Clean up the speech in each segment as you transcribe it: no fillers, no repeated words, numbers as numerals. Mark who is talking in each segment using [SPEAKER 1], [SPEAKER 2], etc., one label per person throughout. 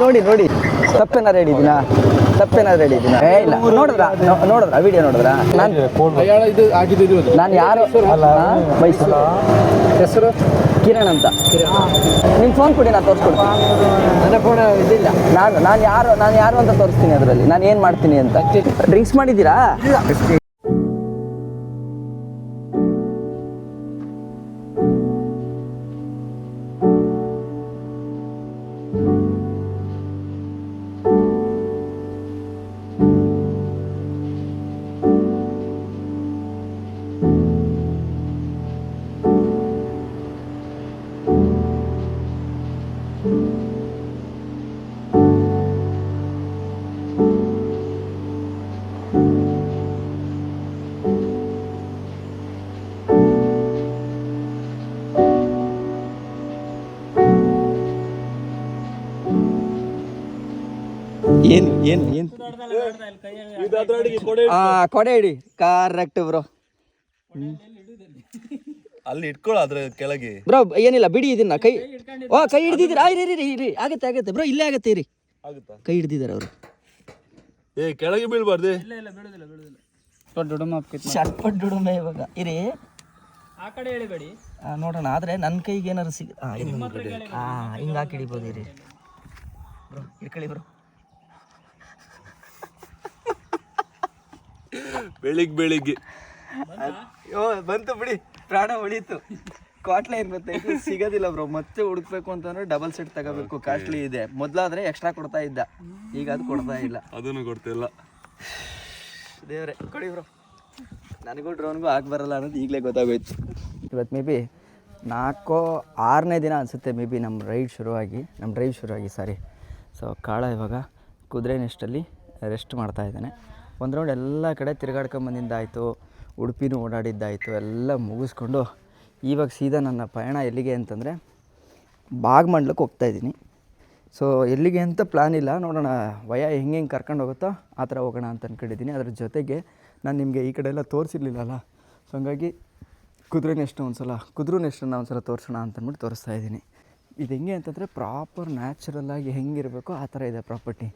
[SPEAKER 1] ನೋಡಿ ನೋಡಿ ತಪ್ಪೇನಾರು ಹೇಳಿದ್ದೀನಾ ಏ ಇಲ್ಲ ನೋಡಿದ್ರ ವಿಡಿಯೋ ನೋಡಿದ್ರ ನಾನು ಯಾರು ಮೈಸೂರು
[SPEAKER 2] ಹೆಸರು
[SPEAKER 1] ಕಿರಣ್ ಅಂತ. ನಿಮ್ಮ ಫೋನ್ ಕೊಡಿ, ನಾನು ತೋರಿಸ್ಕೊಡ್ತೀನಿ.
[SPEAKER 2] ನನ್ನ ಫೋನ್ ಇದಿಲ್ಲ.
[SPEAKER 1] ನಾನು ಯಾರು ಅಂತ ತೋರಿಸ್ತೀನಿ ಅದರಲ್ಲಿ, ನಾನು ಏನು ಮಾಡ್ತೀನಿ ಅಂತ. ಡ್ರಿಂಕ್ಸ್ ಮಾಡಿದ್ದೀರಾ? ಏನು ಕೊಡೆ ಹಿಡಿ. Correct bro.
[SPEAKER 3] ಅಲ್ಲಿ ಇಟ್ಕೊಳ್ಳ ಅದ್ರ ಕೆಳಗೆ
[SPEAKER 1] ಬ್ರೋ. ಏನಿಲ್ಲ ಬಿಡಿ ಇದನ್ನ. ಕೈ ಹಿಡ್ದಿದ್ದೀರಾ? ಇರಿ ಆಗತ್ತೆ ಬ್ರೋ, ಇಲ್ಲೇ ಆಗತ್ತೆ. ಇರಿ, ಕೈ ಹಿಡ್ದಿದ್ದಾರೆ ಅವರು.
[SPEAKER 3] ಕೆಳಗೆ ಬೀಳ್ಬಾರ್ದು.
[SPEAKER 1] ಚಟ್ಪಟ್ ಡುಡುಮೆ ಇವಾಗ. ಇರಿ,
[SPEAKER 2] ಆ ಕಡೆ ಹೇಳಿಬೇಡಿ
[SPEAKER 1] ನೋಡೋಣ. ಆದ್ರೆ ನನ್ನ ಕೈಗೆ ಏನಾರು ಹಿಂಗೆ ಹಾಕಿ ಹಿಡಿಬೋದು. ಇರಿ ಬ್ರೋ, ಇಟ್ಕೊಳ್ಳಿ ಬ್ರೋ.
[SPEAKER 3] ಬೆಳಿಗ್ಗೆ
[SPEAKER 1] ಬಂತು ಬಿಡಿ, ಪ್ರಾಣ ಉಳೀತು. ಕಾಟ್ಲೆ ಏನ್ ಗೊತ್ತಾಯ್ತು, ಸಿಗೋದಿಲ್ಲ ಬ್ರೋ. ಮತ್ತೆ ಹುಡುಕ್ಬೇಕು ಅಂತಂದ್ರೆ ಡಬಲ್ ಸೆಟ್ ತಗೋಬೇಕು, ಕಾಸ್ಟ್ಲಿ ಇದೆ. ಮೊದ್ಲಾದ್ರೆ ಎಕ್ಸ್ಟ್ರಾ ಕೊಡ್ತಾ ಇದ್ದ, ಈಗ ಅದು ಕೊಡ್ತಾ ಇಲ್ಲ.
[SPEAKER 3] ಅದನ್ನು ಕೊಡ್ತಿಲ್ಲ.
[SPEAKER 1] ದೇವ್ರೆ ಕೊಡಿ ಬ್ರೋ. ನನಗೂ ಡ್ರೋನ್ಗೂ ಆಗಿ ಬರಲ್ಲ ಅನ್ನೋದು ಈಗಲೇ ಗೊತ್ತಾಗೋಯ್ತು. ಇವತ್ತು ಮೇ ಬಿ 4-6ನೇ ದಿನ ಅನಿಸುತ್ತೆ ಮೇ ಬಿ ನಮ್ಮ ಡ್ರೈವ್ ಶುರುವಾಗಿ ಸಾರಿ. ಸೊ ಕಾಳ ಇವಾಗ ಕುದುರೆ ನೆಸ್ಟಲ್ಲಿ ರೆಸ್ಟ್ ಮಾಡ್ತಾ ಇದ್ದಾನೆ. ಒಂದು ರೌಂಡ್ ಎಲ್ಲ ಕಡೆ ತಿರುಗಾಡ್ಕೊಂಬಂದಿದ್ದಾಯಿತು, ಉಡುಪಿನೂ ಓಡಾಡಿದ್ದಾಯಿತು, ಎಲ್ಲ ಮುಗಿಸ್ಕೊಂಡು ಇವಾಗ ಸೀದಾ ನನ್ನ ಪಯಣ ಎಲ್ಲಿಗೆ ಅಂತಂದರೆ ಭಾಗಮಂಡ್ಲಕ್ಕೆ ಹೋಗ್ತಾಯಿದ್ದೀನಿ. ಸೊ ಎಲ್ಲಿಗೆ ಅಂತ ಪ್ಲ್ಯಾನ್ ಇಲ್ಲ, ನೋಡೋಣ ವಯ ಹೆಂಗೆ ಕರ್ಕೊಂಡು ಹೋಗುತ್ತೋ ಆ ಥರ ಹೋಗೋಣ ಅಂತ ಅಂದ್ಕೊಂಡಿದ್ದೀನಿ. ಅದ್ರ ಜೊತೆಗೆ ನಾನು ನಿಮಗೆ ಈ ಕಡೆ ಎಲ್ಲ ತೋರಿಸಿರ್ಲಿಲ್ಲಲ್ಲ, ಸೊ ಹಂಗಾಗಿ ಕುದುರೆ ನೆಸ್ಟನ್ನು ಒಂದು ಸಲ ತೋರಿಸೋಣ ಅಂತಂದ್ಬಿಟ್ಟು ತೋರಿಸ್ತಾ ಇದ್ದೀನಿ. ಇದು ಹೆಂಗೆ ಅಂತಂದರೆ ಪ್ರಾಪರ್ ನ್ಯಾಚುರಲ್ಲಾಗಿ ಹೆಂಗಿರಬೇಕು ಆ ಥರ ಇದೆ ಪ್ರಾಪರ್ಟಿ.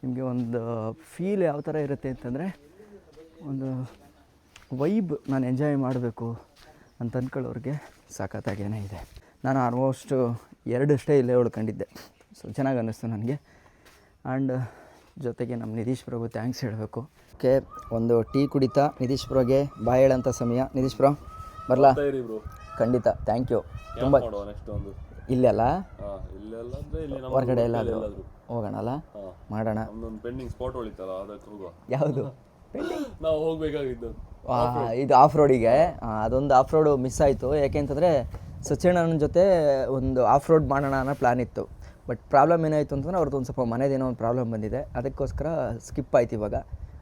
[SPEAKER 1] ನಿಮಗೆ ಒಂದು ಫೀಲ್ ಯಾವ ಥರ ಇರುತ್ತೆ ಅಂತಂದರೆ, ಒಂದು ವೈಬ್ ನಾನು ಎಂಜಾಯ್ ಮಾಡಬೇಕು ಅಂತ ಅಂದ್ಕೊಳ್ಳೋರಿಗೆ ಸಖತ್ತಾಗೇನೇ ಇದೆ. ನಾನು ಆಲ್ಮೋಸ್ಟ್ 2 ಸ್ಟೇ ಇಲ್ಲೇ ಉಳ್ಕೊಂಡಿದ್ದೆ. ಸೊ ಚೆನ್ನಾಗಿ ಅನ್ನಿಸ್ತು ನನಗೆ. ಆ್ಯಂಡ್ ಜೊತೆಗೆ ನಮ್ಮ ನಿತೀಶ್ ಬ್ರೋಗೂ ಥ್ಯಾಂಕ್ಸ್ ಹೇಳಬೇಕು. ಓಕೆ, ಒಂದು ಟೀ ಕುಡಿತಾ ನಿತೀಶ್ ಬ್ರೋಗೆ ಬಾಯ್ ಹೇಳೋಂಥ ಸಮಯ. ನಿತೀಶ್ ಬ್ರೋ ಬರಲಾ? ಖಂಡಿತ, ಥ್ಯಾಂಕ್ ಯು. ತುಂಬ ಇಲ್ಲೇ ಅಲ್ಲ, ಹೊರಗಡೆ ಎಲ್ಲಾದರೂ ಹೋಗೋಣ ಅಲ್ಲ, ಮಾಡೋಣ. ಯಾವುದು
[SPEAKER 3] ನಾವು ಹೋಗಬೇಕಾಗಿದ್ದು
[SPEAKER 1] ಇದು ಆಫ್ ರೋಡಿಗೆ. ಅದೊಂದು ಆಫ್ ರೋಡು ಮಿಸ್ ಆಯಿತು. ಯಾಕೆಂತಂದರೆ ಸಚಿಣ್ಣನ ಜೊತೆ ಒಂದು ಆಫ್ ರೋಡ್ ಮಾಡೋಣ ಅನ್ನೋ ಪ್ಲ್ಯಾನ್ ಇತ್ತು. ಬಟ್ ಪ್ರಾಬ್ಲಮ್ ಏನಾಯಿತು ಅಂತಂದರೆ ಅವ್ರದ್ದು ಒಂದು ಸ್ವಲ್ಪ ಮನೆದೇನೋ ಒಂದು ಪ್ರಾಬ್ಲಮ್ ಬಂದಿದೆ, ಅದಕ್ಕೋಸ್ಕರ ಸ್ಕಿಪ್ ಆಯ್ತು. ಇವಾಗ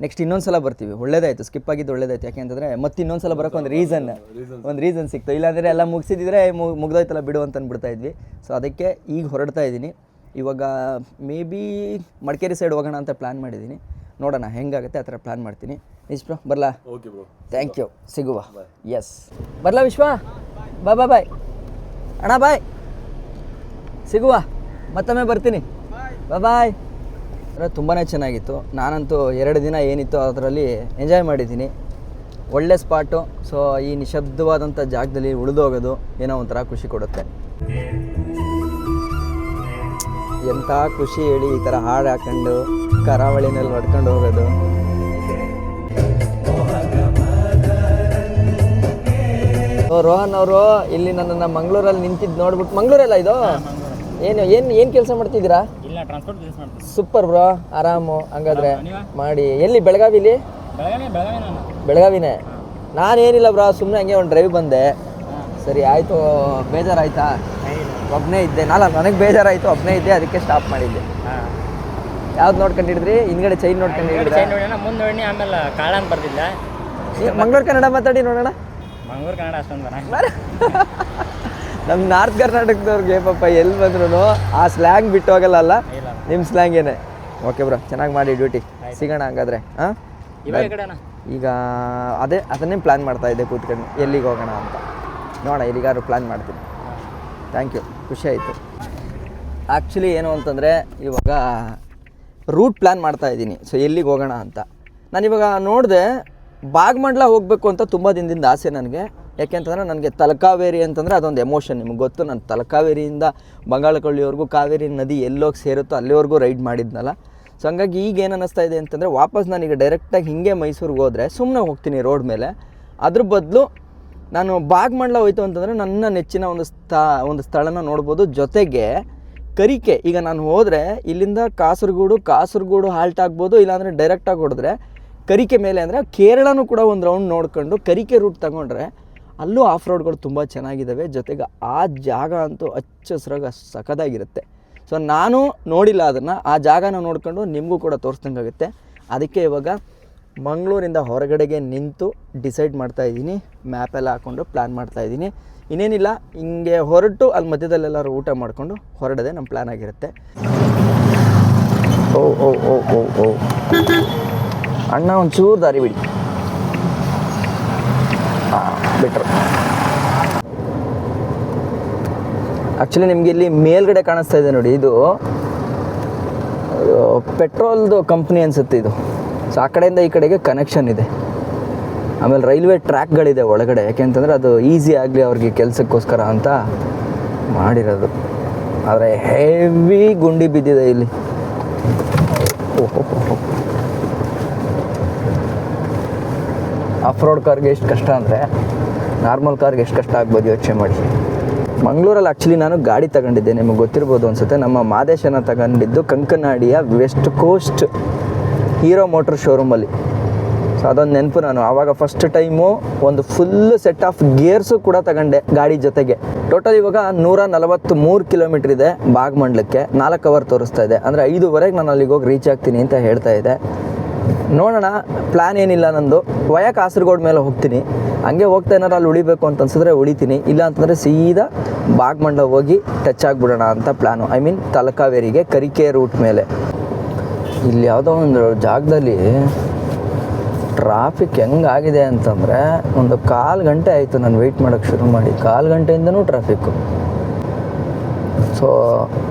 [SPEAKER 1] ನೆಕ್ಸ್ಟ್ ಇನ್ನೊಂದು ಸಲ ಬರ್ತೀವಿ. ಒಳ್ಳೇದಾಯಿತು, ಸ್ಕಿಪ್ ಆಗಿದ್ದು ಒಳ್ಳೇದಾಯ್ತು. ಯಾಕೆಂತಂದರೆ ಮತ್ತೆ ಇನ್ನೊಂದು ಸಲ ಬರೋಕ್ಕೆ ಒಂದು ರೀಸನ್ ಸಿಕ್ತು. ಇಲ್ಲಾಂದರೆ ಎಲ್ಲ ಮುಗಿಸಿದ್ರೆ ಮುಗ್ದೋಯ್ತಲ್ಲ ಬಿಡು ಅಂತ ಅಂದ್ಬಿಡ್ತಾ ಇದ್ವಿ. ಸೊ ಅದಕ್ಕೆ ಈಗ ಹೊರಡ್ತಾ ಇದ್ದೀನಿ. ಇವಾಗ ಮೇ ಬಿ ಮಡಿಕೇರಿ ಸೈಡ್ ಹೋಗೋಣ ಅಂತ ಪ್ಲ್ಯಾನ್ ಮಾಡಿದ್ದೀನಿ. ನೋಡೋಣ ಹೆಂಗಾಗುತ್ತೆ ಆ ಥರ ಪ್ಲ್ಯಾನ್ ಮಾಡ್ತೀನಿ. ಇಸ್ ಬ್ರೋ ಬರಲಾ?
[SPEAKER 3] Okay bro,
[SPEAKER 1] thank you. ಸಿಗುವ. ಎಸ್, ಬರಲಾ ವಿಶ್ವ? ಬಾಯ್ ಅಣ್ಣ, ಬಾಯ್. ಸಿಗುವ, ಮತ್ತೊಮ್ಮೆ ಬರ್ತೀನಿ. ಬಾಯ್. ತುಂಬಾ ಚೆನ್ನಾಗಿತ್ತು. ನಾನಂತೂ 2 ದಿನ ಏನಿತ್ತು ಅದರಲ್ಲಿ ಎಂಜಾಯ್ ಮಾಡಿದ್ದೀನಿ. ಒಳ್ಳೆ ಸ್ಪಾಟು. ಸೊ ಈ ನಿಶಬ್ದವಾದಂಥ ಜಾಗದಲ್ಲಿ ಉಳಿದೋಗೋದು ಏನೋ ಒಂಥರ ಖುಷಿ ಕೊಡುತ್ತೆ. ಎಂಥ ಖುಷಿ ಹೇಳಿ, ಈ ಥರ ಹಾಡು ಹಾಕೊಂಡು ಕರಾವಳಿನಲ್ಲಿ ಹೊಡ್ಕೊಂಡು ಹೋಗೋದು. ರೋಹನ್ ಅವರು ಇಲ್ಲಿ ನನ್ನನ್ನು ಮಂಗಳೂರಲ್ಲಿ ನಿಂತಿದ್ದು ನೋಡ್ಬಿಟ್ಟು, ಮಂಗಳೂರಲ್ಲ ಇದು? ಏನು ಕೆಲಸ ಮಾಡ್ತಿದ್ದೀರಾ? ಸೂಪರ್ ಬ್ರೋ, ಆರಾಮು. ಹಂಗಾದ್ರೆ ಮಾಡಿ. ಎಲ್ಲಿ? ಬೆಳಗಾವಿಲಿ? ಬೆಳಗಾವಿನೇ. ನಾನೇನಿಲ್ಲ ಬ್ರೋ, ಸುಮ್ಮನೆ ಹಂಗೆ ಒಂದು ಡ್ರೈವ್ ಬಂದೆ. ಸರಿ ಆಯಿತು. ಬೇಜಾರಾಯ್ತಾ? ಒಬ್ಬನೇ ಇದ್ದೆ. ನನಗೆ ಬೇಜಾರಾಯಿತು, ಒಬ್ಬನೇ ಇದ್ದೆ, ಅದಕ್ಕೆ ಸ್ಟಾಪ್ ಮಾಡಿದ್ದೆ. ಯಾವ್ದು ನೋಡ್ಕೊಂಡಿದ್ರಿ? ಹಿಂದ್ಗಡೆ ಚೈನ್ ನೋಡ್ಕೊಂಡಿದ್ರಿ?
[SPEAKER 2] ಮುಂದೆ ಆಮೇಲೆ ಕಾಳ ಅಂತ ಬರ್ತಿದ್ದ.
[SPEAKER 1] ಮಂಗಳೂರು ಕನ್ನಡ ಮಾತಾಡಿ ನೋಡೋಣ.
[SPEAKER 2] ಮಂಗಳೂರು ಕನ್ನಡ ಅಷ್ಟೊಂದು
[SPEAKER 1] ನಮ್ಮ ನಾರ್ತ್ ಕರ್ನಾಟಕದವ್ರಿಗೆ ಪಾಪ ಎಲ್ಲಿ ಬಂದ್ರು ಆ ಸ್ಲ್ಯಾಂಗ್ ಬಿಟ್ಟು ಹೋಗಲ್ಲ. ನಿಮ್ಮ ಸ್ಲ್ಯಾಂಗ್ ಏನೇ. ಓಕೆ ಬ್ರೋ, ಚೆನ್ನಾಗಿ ಮಾಡಿ ಡ್ಯೂಟಿ. ಸಿಗೋಣ ಹಂಗಾದ್ರೆ. ಹಾಂ, ಈಗ ಅದನ್ನೇ ಪ್ಲ್ಯಾನ್ ಮಾಡ್ತಾ ಇದ್ದೆ ಕೂತ್ಕೊಂಡು, ಎಲ್ಲಿಗೆ ಹೋಗೋಣ ಅಂತ. ನೋಡೋಣ, ಎಲ್ಲಿಗಾದ್ರು ಪ್ಲ್ಯಾನ್ ಮಾಡ್ತೀನಿ. ಥ್ಯಾಂಕ್ ಯು, ಖುಷಿ ಆಯಿತು. ಆ್ಯಕ್ಚುಲಿ ಏನು ಅಂತಂದರೆ ಇವಾಗ ರೂಟ್ ಪ್ಲ್ಯಾನ್ ಮಾಡ್ತಾಯಿದ್ದೀನಿ. ಸೊ ಎಲ್ಲಿಗೆ ಹೋಗೋಣ ಅಂತ ನಾನಿವಾಗ ನೋಡಿದೆ, ಭಾಗಮಂಡಲ ಹೋಗಬೇಕು ಅಂತ ತುಂಬ ದಿನದಿಂದ ಆಸೆ ನನಗೆ. ಯಾಕೆಂತಂದರೆ ನನಗೆ ತಲಕಾವೇರಿ ಅಂತಂದರೆ ಅದೊಂದು ಎಮೋಷನ್. ನಿಮಗೆ ಗೊತ್ತು, ನಾನು ತಲಕಾವೇರಿಯಿಂದ ಬಂಗಾಳಕೊಲ್ಲಿವರೆಗೂ ಕಾವೇರಿ ನದಿ ಎಲ್ಲೋಗಿ ಸೇರುತ್ತೋ ಅಲ್ಲಿವರೆಗೂ ರೈಡ್ ಮಾಡಿದ್ನಲ್ಲ. ಸೊ ಹಂಗಾಗಿ ಈಗ ಏನು ಅನ್ನಿಸ್ತಾ ಇದೆ ಅಂತಂದರೆ ವಾಪಸ್ ನಾನೀಗ ಡೈರೆಕ್ಟಾಗಿ ಹಿಂಗೆ ಮೈಸೂರಿಗೆ ಹೋದರೆ ಸುಮ್ಮನೆ ಹೋಗ್ತೀನಿ ರೋಡ್ ಮೇಲೆ. ಅದ್ರ ಬದಲು ನಾನು ಭಾಗಮಂಡಲ ಹೋಯ್ತು ಅಂತಂದರೆ ನನ್ನ ನೆಚ್ಚಿನ ಒಂದು ಸ್ಥಳನ ನೋಡ್ಬೋದು. ಜೊತೆಗೆ ಕರಿಕೆ, ಈಗ ನಾನು ಹೋದರೆ ಇಲ್ಲಿಂದ ಕಾಸರಗೋಡು ಹಾಲ್ಟ್ ಆಗ್ಬೋದು, ಇಲ್ಲಾಂದರೆ ಡೈರೆಕ್ಟಾಗಿ ಹೊಡೆದ್ರೆ ಕರಿಕೆ ಮೇಲೆ ಅಂದರೆ ಕೇರಳನೂ ಕೂಡ ಒಂದು ರೌಂಡ್ ನೋಡ್ಕೊಂಡು ಕರಿಕೆ ರೂಟ್ ತಗೊಂಡ್ರೆ ಅಲ್ಲೂ ಆಫ್ ರೋಡ್ಗಳು ತುಂಬ ಚೆನ್ನಾಗಿದ್ದಾವೆ. ಜೊತೆಗೆ ಆ ಜಾಗ ಅಂತೂ ಹಚ್ಚ ಹಸ್ರಾಗ ಸಖತ್ತಾಗಿರುತ್ತೆ. ಸೊ ನಾನು ನೋಡಿಲ್ಲ ಅದನ್ನು, ಆ ಜಾಗನ ನೋಡ್ಕೊಂಡು ನಿಮಗೂ ಕೂಡ ತೋರಿಸ್ದಂಗಾಗುತ್ತೆ. ಅದಕ್ಕೆ ಇವಾಗ ಮಂಗಳೂರಿಂದ ಹೊರಗಡೆಗೆ ನಿಂತು ಡಿಸೈಡ್ ಮಾಡ್ತಾಯಿದ್ದೀನಿ, ಮ್ಯಾಪೆಲ್ಲ ಹಾಕ್ಕೊಂಡು ಪ್ಲ್ಯಾನ್ ಮಾಡ್ತಾಯಿದ್ದೀನಿ. ಇನ್ನೇನಿಲ್ಲ, ಹಿಂಗೆ ಹೊರಟು ಅಲ್ಲಿ ಮಧ್ಯದಲ್ಲೆಲ್ಲರೂ ಊಟ ಮಾಡಿಕೊಂಡು ಹೊರಡದೆ ನಮ್ಮ ಪ್ಲ್ಯಾನ್ ಆಗಿರುತ್ತೆ. ಓ ಓ ಓ ಓ ಓ ಅಣ್ಣ ಒಂಚೂರು ದಾರಿ ಬಿಡಿ. ಬಿಟ್ರು. ಆ್ಯಕ್ಚುಲಿ ನಿಮಗೆ ಇಲ್ಲಿ ಮೇಲ್ಗಡೆ ಕಾಣಿಸ್ತಾ ಇದೆ ನೋಡಿ, ಇದು ಪೆಟ್ರೋಲ್ದು ಕಂಪ್ನಿ ಅನಿಸುತ್ತೆ ಇದು. ಸೊ ಆ ಕಡೆಯಿಂದ ಈ ಕಡೆಗೆ ಕನೆಕ್ಷನ್ ಇದೆ. ಆಮೇಲೆ ರೈಲ್ವೆ ಟ್ರ್ಯಾಕ್ಗಳಿದೆ ಒಳಗಡೆ, ಯಾಕೆಂತಂದರೆ ಅದು ಈಸಿ ಆಗಲಿ ಅವ್ರಿಗೆ ಕೆಲಸಕ್ಕೋಸ್ಕರ ಅಂತ ಮಾಡಿರೋದು. ಆದರೆ ಹೆವಿ ಗುಂಡಿ ಬಿದ್ದಿದೆ ಇಲ್ಲಿ. ಆಫ್ ರೋಡ್ ಕಾರ್ಗೆ ಎಷ್ಟು ಕಷ್ಟ ಅಂದರೆ ನಾರ್ಮಲ್ ಕಾರ್ಗೆ ಎಷ್ಟು ಕಷ್ಟ ಆಗ್ಬೋದು ಯೋಚನೆ ಮಾಡಿ. ಮಂಗಳೂರಲ್ಲಿ ಆ್ಯಕ್ಚುಲಿ ನಾನು ಗಾಡಿ ತಗೊಂಡಿದ್ದೆ, ನಿಮಗೆ ಗೊತ್ತಿರ್ಬೋದು ಅನಿಸುತ್ತೆ. ನಮ್ಮ ಮಾದೇಶನ ತಗೊಂಡಿದ್ದು ಕಂಕನಾಡಿಯ ವೆಸ್ಟ್ ಕೋಸ್ಟ್ ಹೀರೋ ಮೋಟ್ರ್ ಶೋರೂಮಲ್ಲಿ. ಸೊ ಅದೊಂದು ನೆನಪು. ನಾನು ಆವಾಗ ಫಸ್ಟ್ ಟೈಮು ಒಂದು ಫುಲ್ ಸೆಟ್ ಆಫ್ ಗೇರ್ಸು ಕೂಡ ತಗೊಂಡೆ ಗಾಡಿ ಜೊತೆಗೆ. ಟೋಟಲ್ ಇವಾಗ 143 ಕಿಲೋಮೀಟ್ರ್ ಇದೆ ಭಾಗಮಂಡಲಕ್ಕೆ. 4 ಅವರ್ ತೋರಿಸ್ತಾ ಇದೆ. ಅಂದರೆ 5:15 ನಾನು ಅಲ್ಲಿಗೆ ಹೋಗಿ ರೀಚ್ ಆಗ್ತೀನಿ ಅಂತ ಹೇಳ್ತಾ ಇದೆ. ನೋಡೋಣ, ಪ್ಲ್ಯಾನ್ ಏನಿಲ್ಲ ನಂದು. ಕಾಸರಗೋಡು ಮೇಲೆ ಹೋಗ್ತೀನಿ, ಹಂಗೆ ಹೋಗ್ತಾ ಏನಾರು ಅಲ್ಲಿ ಉಳಿಬೇಕು ಅಂತ ಅನ್ಸಿದ್ರೆ ಉಳಿತೀನಿ, ಇಲ್ಲ ಅಂತಂದರೆ ಸೀದಾ ಭಾಗಮಂಡಲ ಹೋಗಿ ಟಚ್ ಆಗಿಬಿಡೋಣ ಅಂತ ಪ್ಲ್ಯಾನು. ಐ ಮೀನ್ ತಲಕಾವೇರಿಗೆ ಕರಿಕೆ ರೂಟ್ ಮೇಲೆ. ಇಲ್ಲಿ ಯಾವುದೋ ಒಂದು ಜಾಗದಲ್ಲಿ ಟ್ರಾಫಿಕ್ ಹೆಂಗಾಗಿದೆ ಅಂತಂದರೆ ಒಂದು 1/4 ಗಂಟೆ ಆಯಿತು ನಾನು ವೆಯ್ಟ್ ಮಾಡೋಕ್ಕೆ ಶುರು ಮಾಡಿ. 1/4 ಗಂಟೆಯಿಂದನೂ ಟ್ರಾಫಿಕ್ಕು. ಸೊ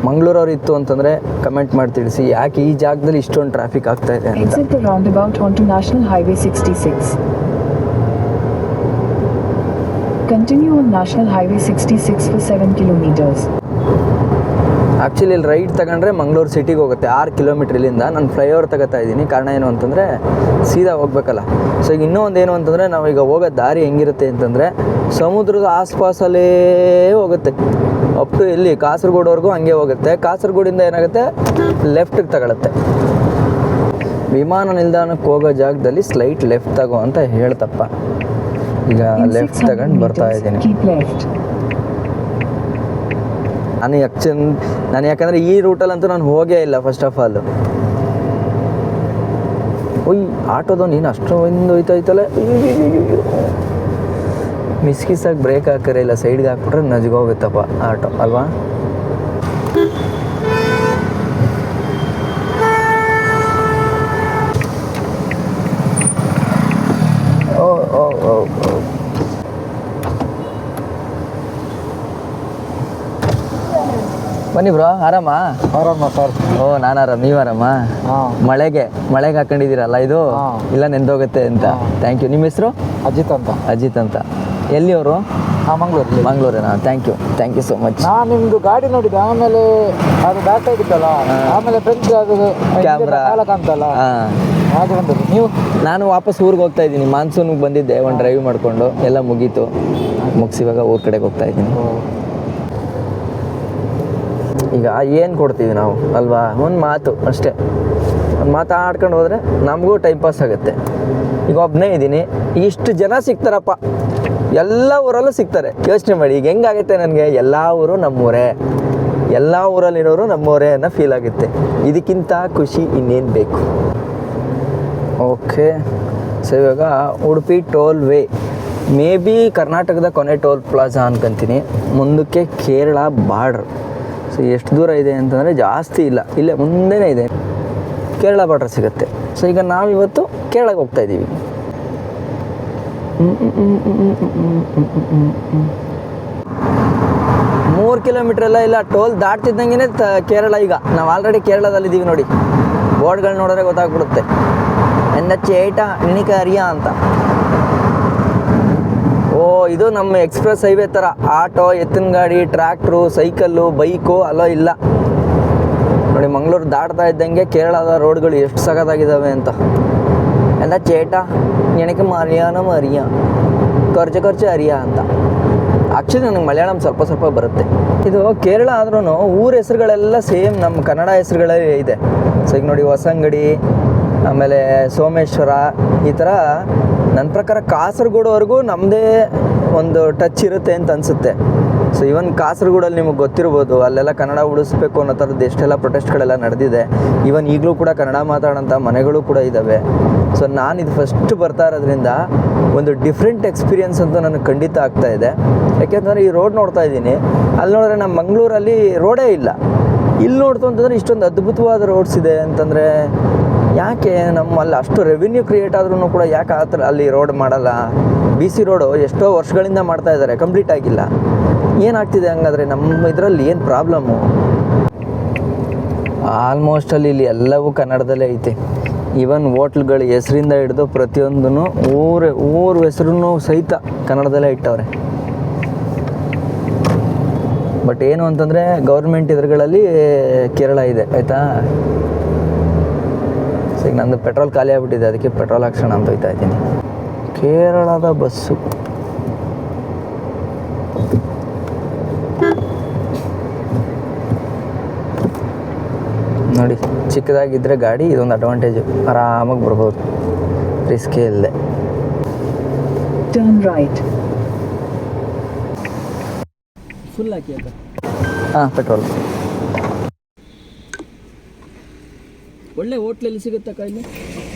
[SPEAKER 1] ಮಂಗಳೂರವ್ರು ಇತ್ತು ಅಂತಂದರೆ ಕಮೆಂಟ್ ಮಾಡಿ ತಿಳಿಸಿ, ಯಾಕೆ ಈ ಜಾಗದಲ್ಲಿ ಇಷ್ಟೊಂದು ಟ್ರಾಫಿಕ್ ಆಗ್ತಾ ಇದೆ ಅಂತ.
[SPEAKER 4] Exit the roundabout onto National Highway 66. Continue on National Highway 66 for 7 kilometers.
[SPEAKER 1] Actually ಇಲ್ಲಿ ರೈಡ್ ತಗೊಂಡ್ರೆ ಮಂಗಳೂರು ಸಿಟಿಗೆ ಹೋಗುತ್ತೆ 6 ಕಿಲೋಮೀಟ್ರ್ ಇಲ್ಲಿಂದ. ನಾನು ಫ್ಲೈಓವರ್ ತಗೋತಾ ಇದ್ದೀನಿ. ಕಾರಣ ಏನು ಅಂತಂದರೆ ಸೀದಾ ಹೋಗ್ಬೇಕಲ್ಲ. ಸೊ ಈಗ ಇನ್ನೂ ಒಂದು ಏನು ಅಂತಂದರೆ ನಾವೀಗ ಹೋಗೋ ದಾರಿ ಹೆಂಗಿರುತ್ತೆ ಅಂತಂದರೆ ಸಮುದ್ರದ ಆಸ್ಪಾಸಲ್ಲೇ ಹೋಗುತ್ತೆ. ಅಪ್ ಟು ಎಲ್ಲಿ ಕಾಸರಗೋಡುವರೆಗೂ ಹಂಗೆ ಹೋಗುತ್ತೆ. ಕಾಸರಗೋಡಿಂದ ಏನಾಗುತ್ತೆ, ಲೆಫ್ಟಿಗೆ ತಗೊಳುತ್ತೆ. ವಿಮಾನ ನಿಲ್ದಾಣಕ್ಕೆ ಹೋಗೋ ಜಾಗದಲ್ಲಿ ಸ್ಲೈಟ್ ಲೆಫ್ಟ್ ತಗೋ ಅಂತ ಹೇಳ್ತಪ್ಪ. ಈಗ ಲೆಫ್ಟ್ ತಗೊಂಡು ಬರ್ತಾ ಇದ್ದೀನಿ. ನಾನು ಯಾಕಂದರೆ ಈ ರೂಟಲ್ಲಂತೂ ನಾನು ಹೋಗೇ ಇಲ್ಲ ಫಸ್ಟ್ ಆಫ್ ಆಲ್. ಆಟೋದು ನೀನು ಅಷ್ಟೊಂದು ಹೋಯ್ತೈತಲ್ಲ, ಮಿಸ್ಕಿಸಾಗಿ ಬ್ರೇಕ್ ಹಾಕರೇ ಇಲ್ಲ, ಸೈಡ್ಗೆ ಹಾಕ್ಬಿಟ್ರೆ ನಜ್ಗೋಗುತ್ತಪ್ಪ ಆಟೋ ಅಲ್ವಾ. ಓ ಓ ಓ ಓ ಬನ್ನಿ ಬ್ರೋ, ಆರಾಮ
[SPEAKER 2] ಸರ್.
[SPEAKER 1] ಓ ನಾನು ಆರಾಮ್, ನೀವು ಆರಾಮ? ಮಳೆಗೆ ಹಾಕೊಂಡಿದ್ದೀರಲ್ಲ ಇದು, ಇಲ್ಲ ನೆಂದೋಗುತ್ತೆ ಅಂತ. Thank you. ನಿಮ್ಮ ಹೆಸರು? ಅಜಿತ್ ಅಂತ. ಎಲ್ಲಿ ಅವರು? ಮಂಗಳೂರೇನಾ? Thank you so much.
[SPEAKER 2] ನಾನು ನಿಮ್ದು ಗಾಡಿ ನೋಡಿದ್ದೆ, ಆಮೇಲೆ ಅದು ಬ್ಯಾಕ್ ಸೈಡ್ ಇತ್ತಲ್ಲ, ಆಮೇಲೆ ಫ್ರೆಂಡ್ಸ್ ಅದು
[SPEAKER 1] ಕ್ಯಾಮ್ರಾ
[SPEAKER 2] ಕಾಂತಲ್ಲ,
[SPEAKER 1] ಹಾಗೆ ಬಂದರು ನೀವು. ನಾನು ವಾಪಸ್ ಊರಿಗೆ ಹೋಗ್ತಾ ಇದ್ದೀನಿ. ಮಾನ್ಸೂನ್ಗೆ ಬಂದಿದ್ದೆ, ಒಂದು ಡ್ರೈವ್ ಮಾಡಿಕೊಂಡು ಎಲ್ಲ ಮುಗೀತು. ಮುಗಿಸಿವಾಗ ಊರ ಕಡೆಗೆ ಹೋಗ್ತಾ ಇದ್ದೀನಿ. ಈಗ ಏನು ಕೊಡ್ತೀವಿ ನಾವು ಅಲ್ವಾ, ಒಂದು ಮಾತು ಅಷ್ಟೇ. ಒಂದು ಮಾತಾಡ್ಕೊಂಡು ಹೋದರೆ ನಮಗೂ ಟೈಮ್ ಪಾಸ್ ಆಗುತ್ತೆ. ಈಗ ಒಬ್ಬನೇ ಇದ್ದೀನಿ, ಇಷ್ಟು ಜನ ಸಿಗ್ತಾರಪ್ಪ, ಎಲ್ಲ ಊರಲ್ಲೂ ಸಿಗ್ತಾರೆ. ಯೋಚನೆ ಮಾಡಿ ಈಗ ಹೆಂಗಾಗುತ್ತೆ ನನಗೆ, ಎಲ್ಲ ಊರು ನಮ್ಮೂರೇ, ಎಲ್ಲ ಊರಲ್ಲಿರೋರು ನಮ್ಮೂರೇ ಅನ್ನೋ ಫೀಲ್ ಆಗುತ್ತೆ. ಇದಕ್ಕಿಂತ ಖುಷಿ ಇನ್ನೇನು ಬೇಕು. ಓಕೆ, ಸೊ ಇವಾಗ Udupi toll way, may be ಕರ್ನಾಟಕದ ಕೊನೆ ಟೋಲ್ ಪ್ಲಾಜಾ ಅನ್ಕೊಂತೀನಿ. ಮುಂದಕ್ಕೆ ಕೇರಳ ಬಾರ್ಡ್ರ್. ಸೊ ಎಷ್ಟು ದೂರ ಇದೆ ಅಂತಂದರೆ ಜಾಸ್ತಿ ಇಲ್ಲ, ಇಲ್ಲೇ ಮುಂದೆನೇ ಇದೆ, ಕೇರಳ ಬಾರ್ಡ್ರ್ ಸಿಗುತ್ತೆ. ಸೊ ಈಗ ನಾವಿವತ್ತು ಕೇರಳಕ್ಕೆ ಹೋಗ್ತಾ ಇದ್ದೀವಿ. 3 ಕಿಲೋಮೀಟ್ರ್ ಎಲ್ಲ ಇಲ್ಲ, ಟೋಲ್ ದಾಟ್ತಿದ್ದಂಗೆ ಕೇರಳ. ಈಗ ನಾವು ಆಲ್ರೆಡಿ ಕೇರಳದಲ್ಲಿದ್ದೀವಿ ನೋಡಿ, ಬೋರ್ಡ್ಗಳು ನೋಡಿದ್ರೆ ಗೊತ್ತಾಗ್ಬಿಡುತ್ತೆ. NH 8 ನಿನಗೆ ಅರಿಯಾ ಅಂತ. ಓ, ಇದು ನಮ್ಮ ಎಕ್ಸ್ಪ್ರೆಸ್ ಹೈವೇ ಥರ ಆಟೋ, ಎತ್ತಿನ ಗಾಡಿ, ಟ್ರ್ಯಾಕ್ಟ್ರು, ಸೈಕಲ್ಲು, ಬೈಕು ಅಲ್ಲೋ ಇಲ್ಲ ನೋಡಿ. ಮಂಗಳೂರು ದಾಟ್ತಾ ಇದ್ದಂಗೆ ಕೇರಳದ ರೋಡ್ಗಳು ಎಷ್ಟು ಸಖತ್ತಾಗಿದ್ದಾವೆ ಅಂತ. NH 8 ನಿನಗೆ ಮರಿಯಾ ಖರ್ಚು ಅರಿಯಾ ಅಂತ. ಆ್ಯಕ್ಚುಲಿ ನನಗೆ ಮಲಯಾಳಂ ಸ್ವಲ್ಪ ಬರುತ್ತೆ. ಇದು ಕೇರಳ ಆದ್ರೂ ಊರ ಹೆಸರುಗಳೆಲ್ಲ ಸೇಮ್ ನಮ್ಮ ಕನ್ನಡ ಹೆಸರುಗಳೇ ಇದೆ. ಸೊ ಈಗ ನೋಡಿ, ಹೊಸಂಗಡಿ, ಆಮೇಲೆ ಸೋಮೇಶ್ವರ, ಈ ಥರ ನನ್ನ ಪ್ರಕಾರ ಕಾಸರಗೋಡುವರೆಗೂ ನಮ್ಮದೇ ಒಂದು ಟಚ್ ಇರುತ್ತೆ ಅಂತ ಅನಿಸುತ್ತೆ. ಸೊ ಈವನ್ ಕಾಸರಗೋಡಲ್ಲಿ ನಿಮಗೆ ಗೊತ್ತಿರ್ಬೋದು, ಅಲ್ಲೆಲ್ಲ ಕನ್ನಡ ಉಳಿಸ್ಬೇಕು ಅನ್ನೋ ಥರದ್ದು ಎಷ್ಟೆಲ್ಲ ಪ್ರೊಟೆಸ್ಟ್ಗಳೆಲ್ಲ ನಡೆದಿದೆ. ಈವನ್ ಈಗಲೂ ಕೂಡ ಕನ್ನಡ ಮಾತಾಡೋಂಥ ಮನೆಗಳು ಕೂಡ ಇದ್ದಾವೆ. ಸೊ ಇದು ಫಸ್ಟ್ ಬರ್ತಾ ಇರೋದ್ರಿಂದ ಒಂದು ಡಿಫ್ರೆಂಟ್ ಎಕ್ಸ್ಪೀರಿಯನ್ಸ್ ಅಂತೂ ನನಗೆ ಖಂಡಿತ ಆಗ್ತಾ ಇದೆ. ಯಾಕೆಂತಂದರೆ ಈ ರೋಡ್ ನೋಡ್ತಾ ಇದ್ದೀನಿ, ಅಲ್ಲಿ ನೋಡಿದ್ರೆ ನಮ್ಮ ಮಂಗಳೂರಲ್ಲಿ ರೋಡೇ ಇಲ್ಲ. ಇಲ್ಲಿ ನೋಡ್ತು ಅಂತಂದರೆ ಇಷ್ಟೊಂದು ಅದ್ಭುತವಾದ ರೋಡ್ಸ್ ಇದೆ ಅಂತಂದರೆ ಯಾಕೆ ನಮ್ಮಲ್ಲಿ ಅಷ್ಟು ರೆವಿನ್ಯೂ ಕ್ರಿಯೇಟ್ ಆದ್ರೂ ಕೂಡ ಯಾಕೆ ಆ ಥರ ಅಲ್ಲಿ ರೋಡ್ ಮಾಡಲ್ಲ? BC ರೋಡು ಎಷ್ಟೋ ವರ್ಷಗಳಿಂದ ಮಾಡ್ತಾ ಇದ್ದಾರೆ, ಕಂಪ್ಲೀಟ್ ಆಗಿಲ್ಲ. ಏನಾಗ್ತಿದೆ ಹಂಗಾದರೆ ನಮ್ಮ ಇದರಲ್ಲಿ ಏನು ಪ್ರಾಬ್ಲಮ್ಮು? ಆಲ್ಮೋಸ್ಟ್ ಇಲ್ಲಿ ಎಲ್ಲವೂ ಕನ್ನಡದಲ್ಲೇ ಐತೆ. ಈವನ್ ಹೋಟ್ಲ್ಗಳ ಹೆಸರಿಂದ ಹಿಡಿದು ಪ್ರತಿಯೊಂದೂ ಊರ ಹೆಸರು ಸಹಿತ ಕನ್ನಡದಲ್ಲೇ ಇಟ್ಟವ್ರೆ. ಬಟ್ ಏನು ಅಂತಂದರೆ ಗೌರ್ಮೆಂಟ್ ಇದರುಗಳಲ್ಲಿ ಕೇರಳ ಇದೆ, ಆಯಿತಾ? ಸೊ ಈಗ ನಂದು ಪೆಟ್ರೋಲ್ ಖಾಲಿ ಆಗಿಬಿಟ್ಟಿದೆ, ಅದಕ್ಕೆ ಪೆಟ್ರೋಲ್ ಹಾಕ್ಸೋಣ ಅಂತ ಹೋಗ್ತಾ ಇದ್ದೀನಿ. ಕೇರಳದ ಬಸ್ಸು ನೋಡಿ, ಚಿಕ್ಕದಾಗಿದ್ದರೆ ಗಾಡಿ ಇದೊಂದು ಅಡ್ವಾಂಟೇಜು, ಆರಾಮಾಗಿ ಬರ್ಬೋದು, ರಿಸ್ಕೇ ಇಲ್ಲದೆ.
[SPEAKER 4] Turn right.
[SPEAKER 1] ಫುಲ್ ಹಾಕಿ ಅಕ್ಕ. ಹಾಂ, ಪೆಟ್ರೋಲ್. ಒಳ್ಳೆ ಹೋಟ್ಲಲ್ಲಿ ಸಿಗುತ್ತಕ್ಕ ಇಲ್ಲಿ?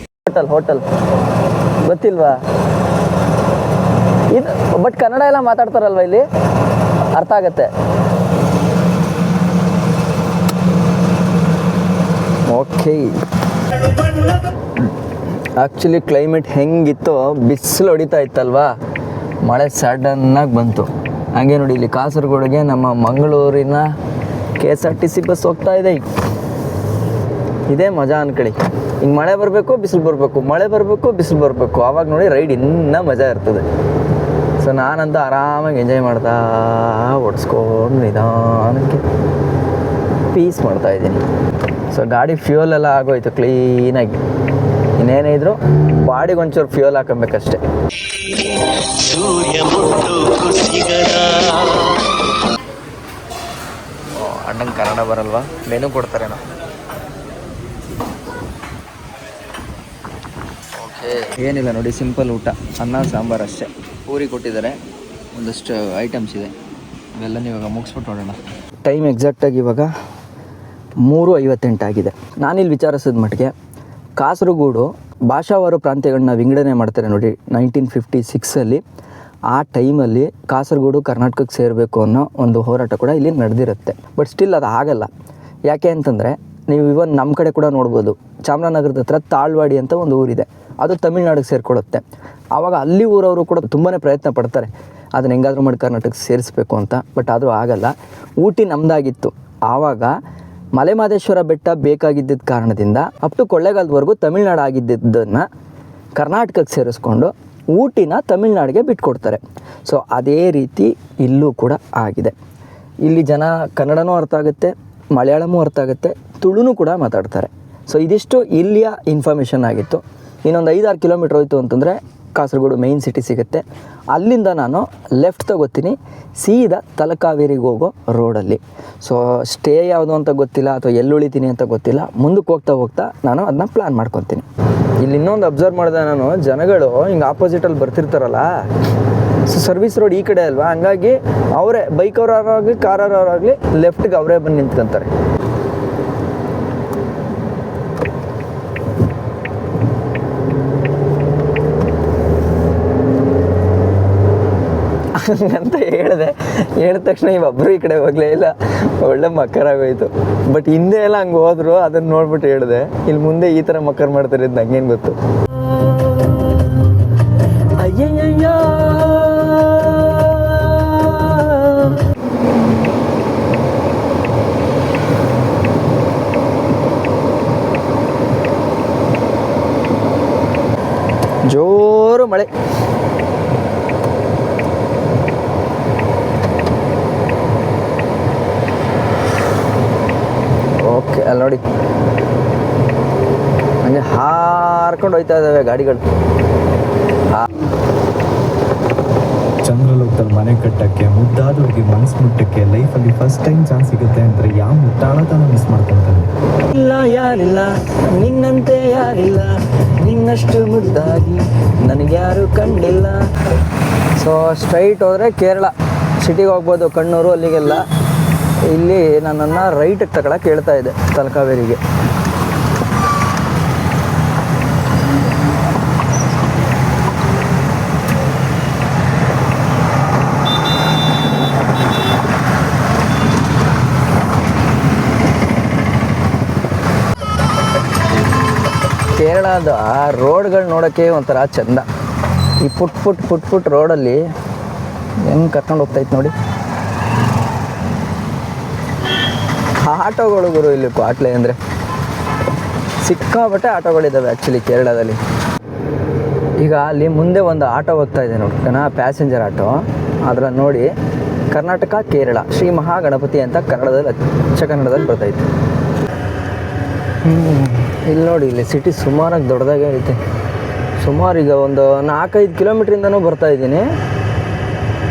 [SPEAKER 1] ಹೋಟೆಲ್ ಗೊತ್ತಿಲ್ವಾ ಇದು? ಬಟ್ ಕನ್ನಡ ಎಲ್ಲ ಮಾತಾಡ್ತಾರಲ್ವ ಇಲ್ಲಿ, ಅರ್ಥ ಆಗತ್ತೆ. ಓಕೆ, ಆ್ಯಕ್ಚುಲಿ ಕ್ಲೈಮೇಟ್ ಹೆಂಗಿತ್ತು, ಬಿಸಿಲು ಹೊಡಿತಾ ಇತ್ತಲ್ವಾ, ಮಳೆ ಸಡನ್ನಾಗಿ ಬಂತು. ಹಾಗೆ ನೋಡಿ, ಇಲ್ಲಿ ಕಾಸರಗೋಡಿಗೆ ನಮ್ಮ ಮಂಗಳೂರಿನ KSRTC ಬಸ್ ಹೋಗ್ತಾ ಇದೆ. ಇದೇ ಮಜಾ ಅನ್ಕೊಳ್ಳಿ. ಹಿಂಗೆ ಮಳೆ ಬರಬೇಕು, ಬಿಸಿಲು ಬರಬೇಕು, ಮಳೆ ಬರಬೇಕು, ಬಿಸಿಲು ಬರಬೇಕು, ಆವಾಗ ನೋಡಿ ರೈಡ್ ಇನ್ನೂ ಮಜಾ ಇರ್ತದೆ. ಸೊ ನಾನಂತೂ ಆರಾಮಾಗಿ ಎಂಜಾಯ್ ಮಾಡ್ತಾ ಓಡಿಸ್ಕೊಂಡು ನಿಧಾನಕ್ಕೆ ಪೀಸ್ ಮಾಡ್ತಾಯಿದ್ದೀನಿ. ಸೊ ಗಾಡಿ ಫ್ಯೂಯಲ್ ಎಲ್ಲ ಆಗೋಯ್ತು ಕ್ಲೀನಾಗಿ. ಇನ್ನೇನೇ ಇದ್ರು ಬಾಡಿಗೆ ಒಂಚೂರು ಫ್ಯೂಯಲ್ ಹಾಕಬೇಕಷ್ಟೆ. ಅಣ್ಣಂಗೆ ಕನ್ನಡ ಬರಲ್ವಾ? ಮೆನು ಕೊಡ್ತಾರೇನೋ. ಓಕೆ, ಏನಿಲ್ಲ ನೋಡಿ, ಸಿಂಪಲ್ ಊಟ, ಅನ್ನ ಸಾಂಬಾರು ಅಷ್ಟೇ. ಪೂರಿ ಕೊಟ್ಟಿದ್ದಾರೆ, ಒಂದಷ್ಟು ಐಟಮ್ಸ್ ಇದೆ, ಇವೆಲ್ಲ ಇವಾಗ ಮುಗಿಸ್ಬಿಟ್ಟು ನೋಡೋಣ. ಟೈಮ್ ಎಕ್ಸಾಕ್ಟಾಗಿ ಇವಾಗ 3:58 ಆಗಿದೆ. ನಾನಿಲ್ಲಿ ವಿಚಾರಿಸಿದ ಮಟ್ಟಿಗೆ ಕಾಸರಗೋಡು ಭಾಷಾವಾರು ಪ್ರಾಂತ್ಯಗಳನ್ನ ವಿಂಗಡಣೆ ಮಾಡ್ತಾರೆ ನೋಡಿ 1956 ಆ ಟೈಮಲ್ಲಿ ಕಾಸರಗೋಡು ಕರ್ನಾಟಕಕ್ಕೆ ಸೇರಬೇಕು ಅನ್ನೋ ಒಂದು ಹೋರಾಟ ಕೂಡ ಇಲ್ಲಿ ನಡೆದಿರುತ್ತೆ. ಬಟ್ ಸ್ಟಿಲ್ ಅದು ಆಗಲ್ಲ. ಯಾಕೆ ಅಂತಂದರೆ, ನೀವು ಇವನ್ ನಮ್ಮ ಕಡೆ ಕೂಡ ನೋಡ್ಬೋದು, ಚಾಮರಾಜನಗರದ ಹತ್ರ ತಾಳ್ವಾಡಿ ಅಂತ ಒಂದು ಊರಿದೆ, ಅದು ತಮಿಳ್ನಾಡಿಗೆ ಸೇರಿಕೊಳ್ಳುತ್ತೆ. ಆವಾಗ ಅಲ್ಲಿ ಊರವರು ಕೂಡ ತುಂಬಾ ಪ್ರಯತ್ನ ಪಡ್ತಾರೆ ಅದನ್ನು ಹೆಂಗಾದ್ರೂ ಮಾಡಿ ಕರ್ನಾಟಕಕ್ಕೆ ಸೇರಿಸ್ಬೇಕು ಅಂತ. ಬಟ್ ಆದರೂ ಆಗಲ್ಲ. ಊಟಿ ನಮ್ಮದಾಗಿತ್ತು. ಆವಾಗ ಮಲೆಮಹದೇಶ್ವರ ಬೆಟ್ಟ ಬೇಕಾಗಿದ್ದ ಕಾರಣದಿಂದ ಅಪ್ ಟು ಕೊಳ್ಳೇಗಾಲದವರೆಗೂ ತಮಿಳ್ನಾಡು ಆಗಿದ್ದನ್ನು ಕರ್ನಾಟಕಕ್ಕೆ ಸೇರಿಸ್ಕೊಂಡು ಊಟಿನ ತಮಿಳ್ನಾಡಿಗೆ ಬಿಟ್ಕೊಡ್ತಾರೆ. ಸೊ ಅದೇ ರೀತಿ ಇಲ್ಲೂ ಕೂಡ ಆಗಿದೆ. ಇಲ್ಲಿ ಜನ ಕನ್ನಡನೂ ಅರ್ಥ ಆಗುತ್ತೆ, ಮಲಯಾಳಮೂ ಅರ್ಥ ಆಗುತ್ತೆ, ತುಳುನೂ ಕೂಡ ಮಾತಾಡ್ತಾರೆ. ಸೊ ಇದಿಷ್ಟು ಇಲ್ಲಿಯ ಇನ್ಫಾರ್ಮೇಷನ್ ಆಗಿತ್ತು. ಇನ್ನೊಂದು 5-6 ಕಿಲೋಮೀಟ್ರ್ ಹೋಯಿತು ಅಂತಂದರೆ ಕಾಸರಗೋಡು ಮೇಯ್ನ್ ಸಿಟಿ ಸಿಗುತ್ತೆ. ಅಲ್ಲಿಂದ ನಾನು ಲೆಫ್ಟ್ ತಗೋತೀನಿ ಸೀದಾ ತಲಕಾವೇರಿಗೆ ಹೋಗೋ ರೋಡಲ್ಲಿ. ಸೊ ಸ್ಟೇ ಯಾವುದು ಅಂತ ಗೊತ್ತಿಲ್ಲ ಅಥವಾ ಎಲ್ಲಿ ಉಳಿತೀನಿ ಅಂತ ಗೊತ್ತಿಲ್ಲ. ಮುಂದಕ್ಕೆ ಹೋಗ್ತಾ ನಾನು ಅದನ್ನ ಪ್ಲ್ಯಾನ್ ಮಾಡ್ಕೊತೀನಿ. ಇಲ್ಲಿ ಇನ್ನೊಂದು ಅಬ್ಸರ್ವ್ ಮಾಡಿದೆ ನಾನು, ಜನಗಳು ಹಿಂಗೆ ಆಪೋಸಿಟಲ್ಲಿ ಬರ್ತಿರ್ತಾರಲ್ಲ, ಸೊ ಸರ್ವಿಸ್ ರೋಡ್ ಈ ಕಡೆ ಅಲ್ವಾ, ಹಂಗಾಗಿ ಅವರೇ ಬೈಕವ್ರಾಗಲಿ ಕಾರವರಾಗಲಿ ಲೆಫ್ಟ್ಗೆ ಅವರೇ ಬಂದು ನಿಂತ್ಕೊಂತಾರೆ. ಅಂತ ಹೇಳಿದ ತಕ್ಷಣ ಇವೊಬ್ಬರು ಈ ಕಡೆ ಹೋಗಲೇ ಇಲ್ಲ, ಒಳ್ಳೆ ಮಕ್ಕರಾಗೋಯ್ತು. ಬಟ್ ಹಿಂದೆ ಎಲ್ಲ ಹಂಗೆ ಹೋದ್ರು, ಅದನ್ನು ನೋಡ್ಬಿಟ್ಟು ಹೇಳಿದೆ. ಇಲ್ಲಿ ಮುಂದೆ ಈ ಥರ ಮಕ್ಕರ್ ಮಾಡ್ತಾರೆ ಅಂತ ನಂಗೇನು ಗೊತ್ತು. ಜೋರು ಮಳೆ. ಓಕೆ, ಅಲ್ಲಿ ನೋಡಿ ಹಂಗೆ ಹಾರ್ಕೊಂಡು ಹೋಯ್ತಾ ಇದ್ದಾವೆ ಗಾಡಿಗಳು.
[SPEAKER 5] ಚಂದ್ರಲೋಕದಲ್ಲಿ ಮನೆ ಕಟ್ಟಕ್ಕೆ, ಮುದ್ದಾದವ್ರಿಗೆ ಮನಸ್ಸು ಮುಟ್ಟಕ್ಕೆ ಲೈಫಲ್ಲಿ ಫಸ್ಟ್ ಟೈಮ್ ಚಾನ್ಸ್ ಸಿಗುತ್ತೆ ಅಂದರೆ ಯಾವ ಮುಟ್ಟಾಳತನ ಮಿಸ್ ಮಾಡ್ಕೊತಾನೆ.
[SPEAKER 1] ಇಲ್ಲ ಯಾರಿಲ್ಲ ನಿನ್ನಂತೆ ಯಾರಿಲ್ಲ, ನಿನ್ನಷ್ಟು ಮುದ್ದಾಗಿ ನನಗ್ಯಾರು ಕಂಡಿಲ್ಲ. ಸೊ ಸ್ಟ್ರೈಟ್ ಹೋದರೆ ಕೇರಳ ಸಿಟಿಗೆ ಹೋಗ್ಬೋದು, ಕಣ್ಣೂರು ಅಲ್ಲಿಗೆಲ್ಲ. ಇಲ್ಲಿ ನನ್ನನ್ನು ರೈಟಿಗೆ ತಗೊಳಕ್ಕೆ ಹೇಳ್ತಾ ಇದೆ ತಲಕಾವೇರಿಗೆ. ಕೇರಳದ ರೋಡ್ಗಳು ನೋಡೋಕ್ಕೆ ಒಂಥರ ಚೆಂದ. ಈ ಪುಟ್ ರೋಡಲ್ಲಿ ಹೆಂಗೆ ಕರ್ಕೊಂಡು ಹೋಗ್ತೈತೆ ನೋಡಿ. ಆಟೋಗಳು ಗುರು ಇಲ್ಲಿ ಕ್ವಾಟ್ಲೆ ಅಂದರೆ ಸಿಕ್ಕಾಬಟ್ಟೆ ಆಟೋಗಳಿದ್ದಾವೆ ಆ್ಯಕ್ಚುಲಿ ಕೇರಳದಲ್ಲಿ. ಈಗ ಅಲ್ಲಿ ಮುಂದೆ ಒಂದು ಆಟೋ ಹೋಗ್ತಾ ಇದೆ ನೋಡಿ, ಪ್ಯಾಸೆಂಜರ್ ಆಟೋ. ಅದ್ರಲ್ಲಿ ನೋಡಿ ಕರ್ನಾಟಕ ಕೇರಳ ಶ್ರೀ ಮಹಾಗಣಪತಿ ಅಂತ ಕನ್ನಡದಲ್ಲಿ ಅಚ್ಚ ಕನ್ನಡದಲ್ಲಿ ಬರ್ತೈತೆ. ಇಲ್ಲಿ ನೋಡಿ, ಇಲ್ಲಿ ಸಿಟಿ ಸುಮಾರಾಗಿ ದೊಡ್ಡದಾಗೆ ಐತೆ. ಸುಮಾರು ಈಗ ಒಂದು 4-5 ಕಿಲೋಮೀಟ್ರಿಂದನೂ ಬರ್ತಾಯಿದ್ದೀನಿ,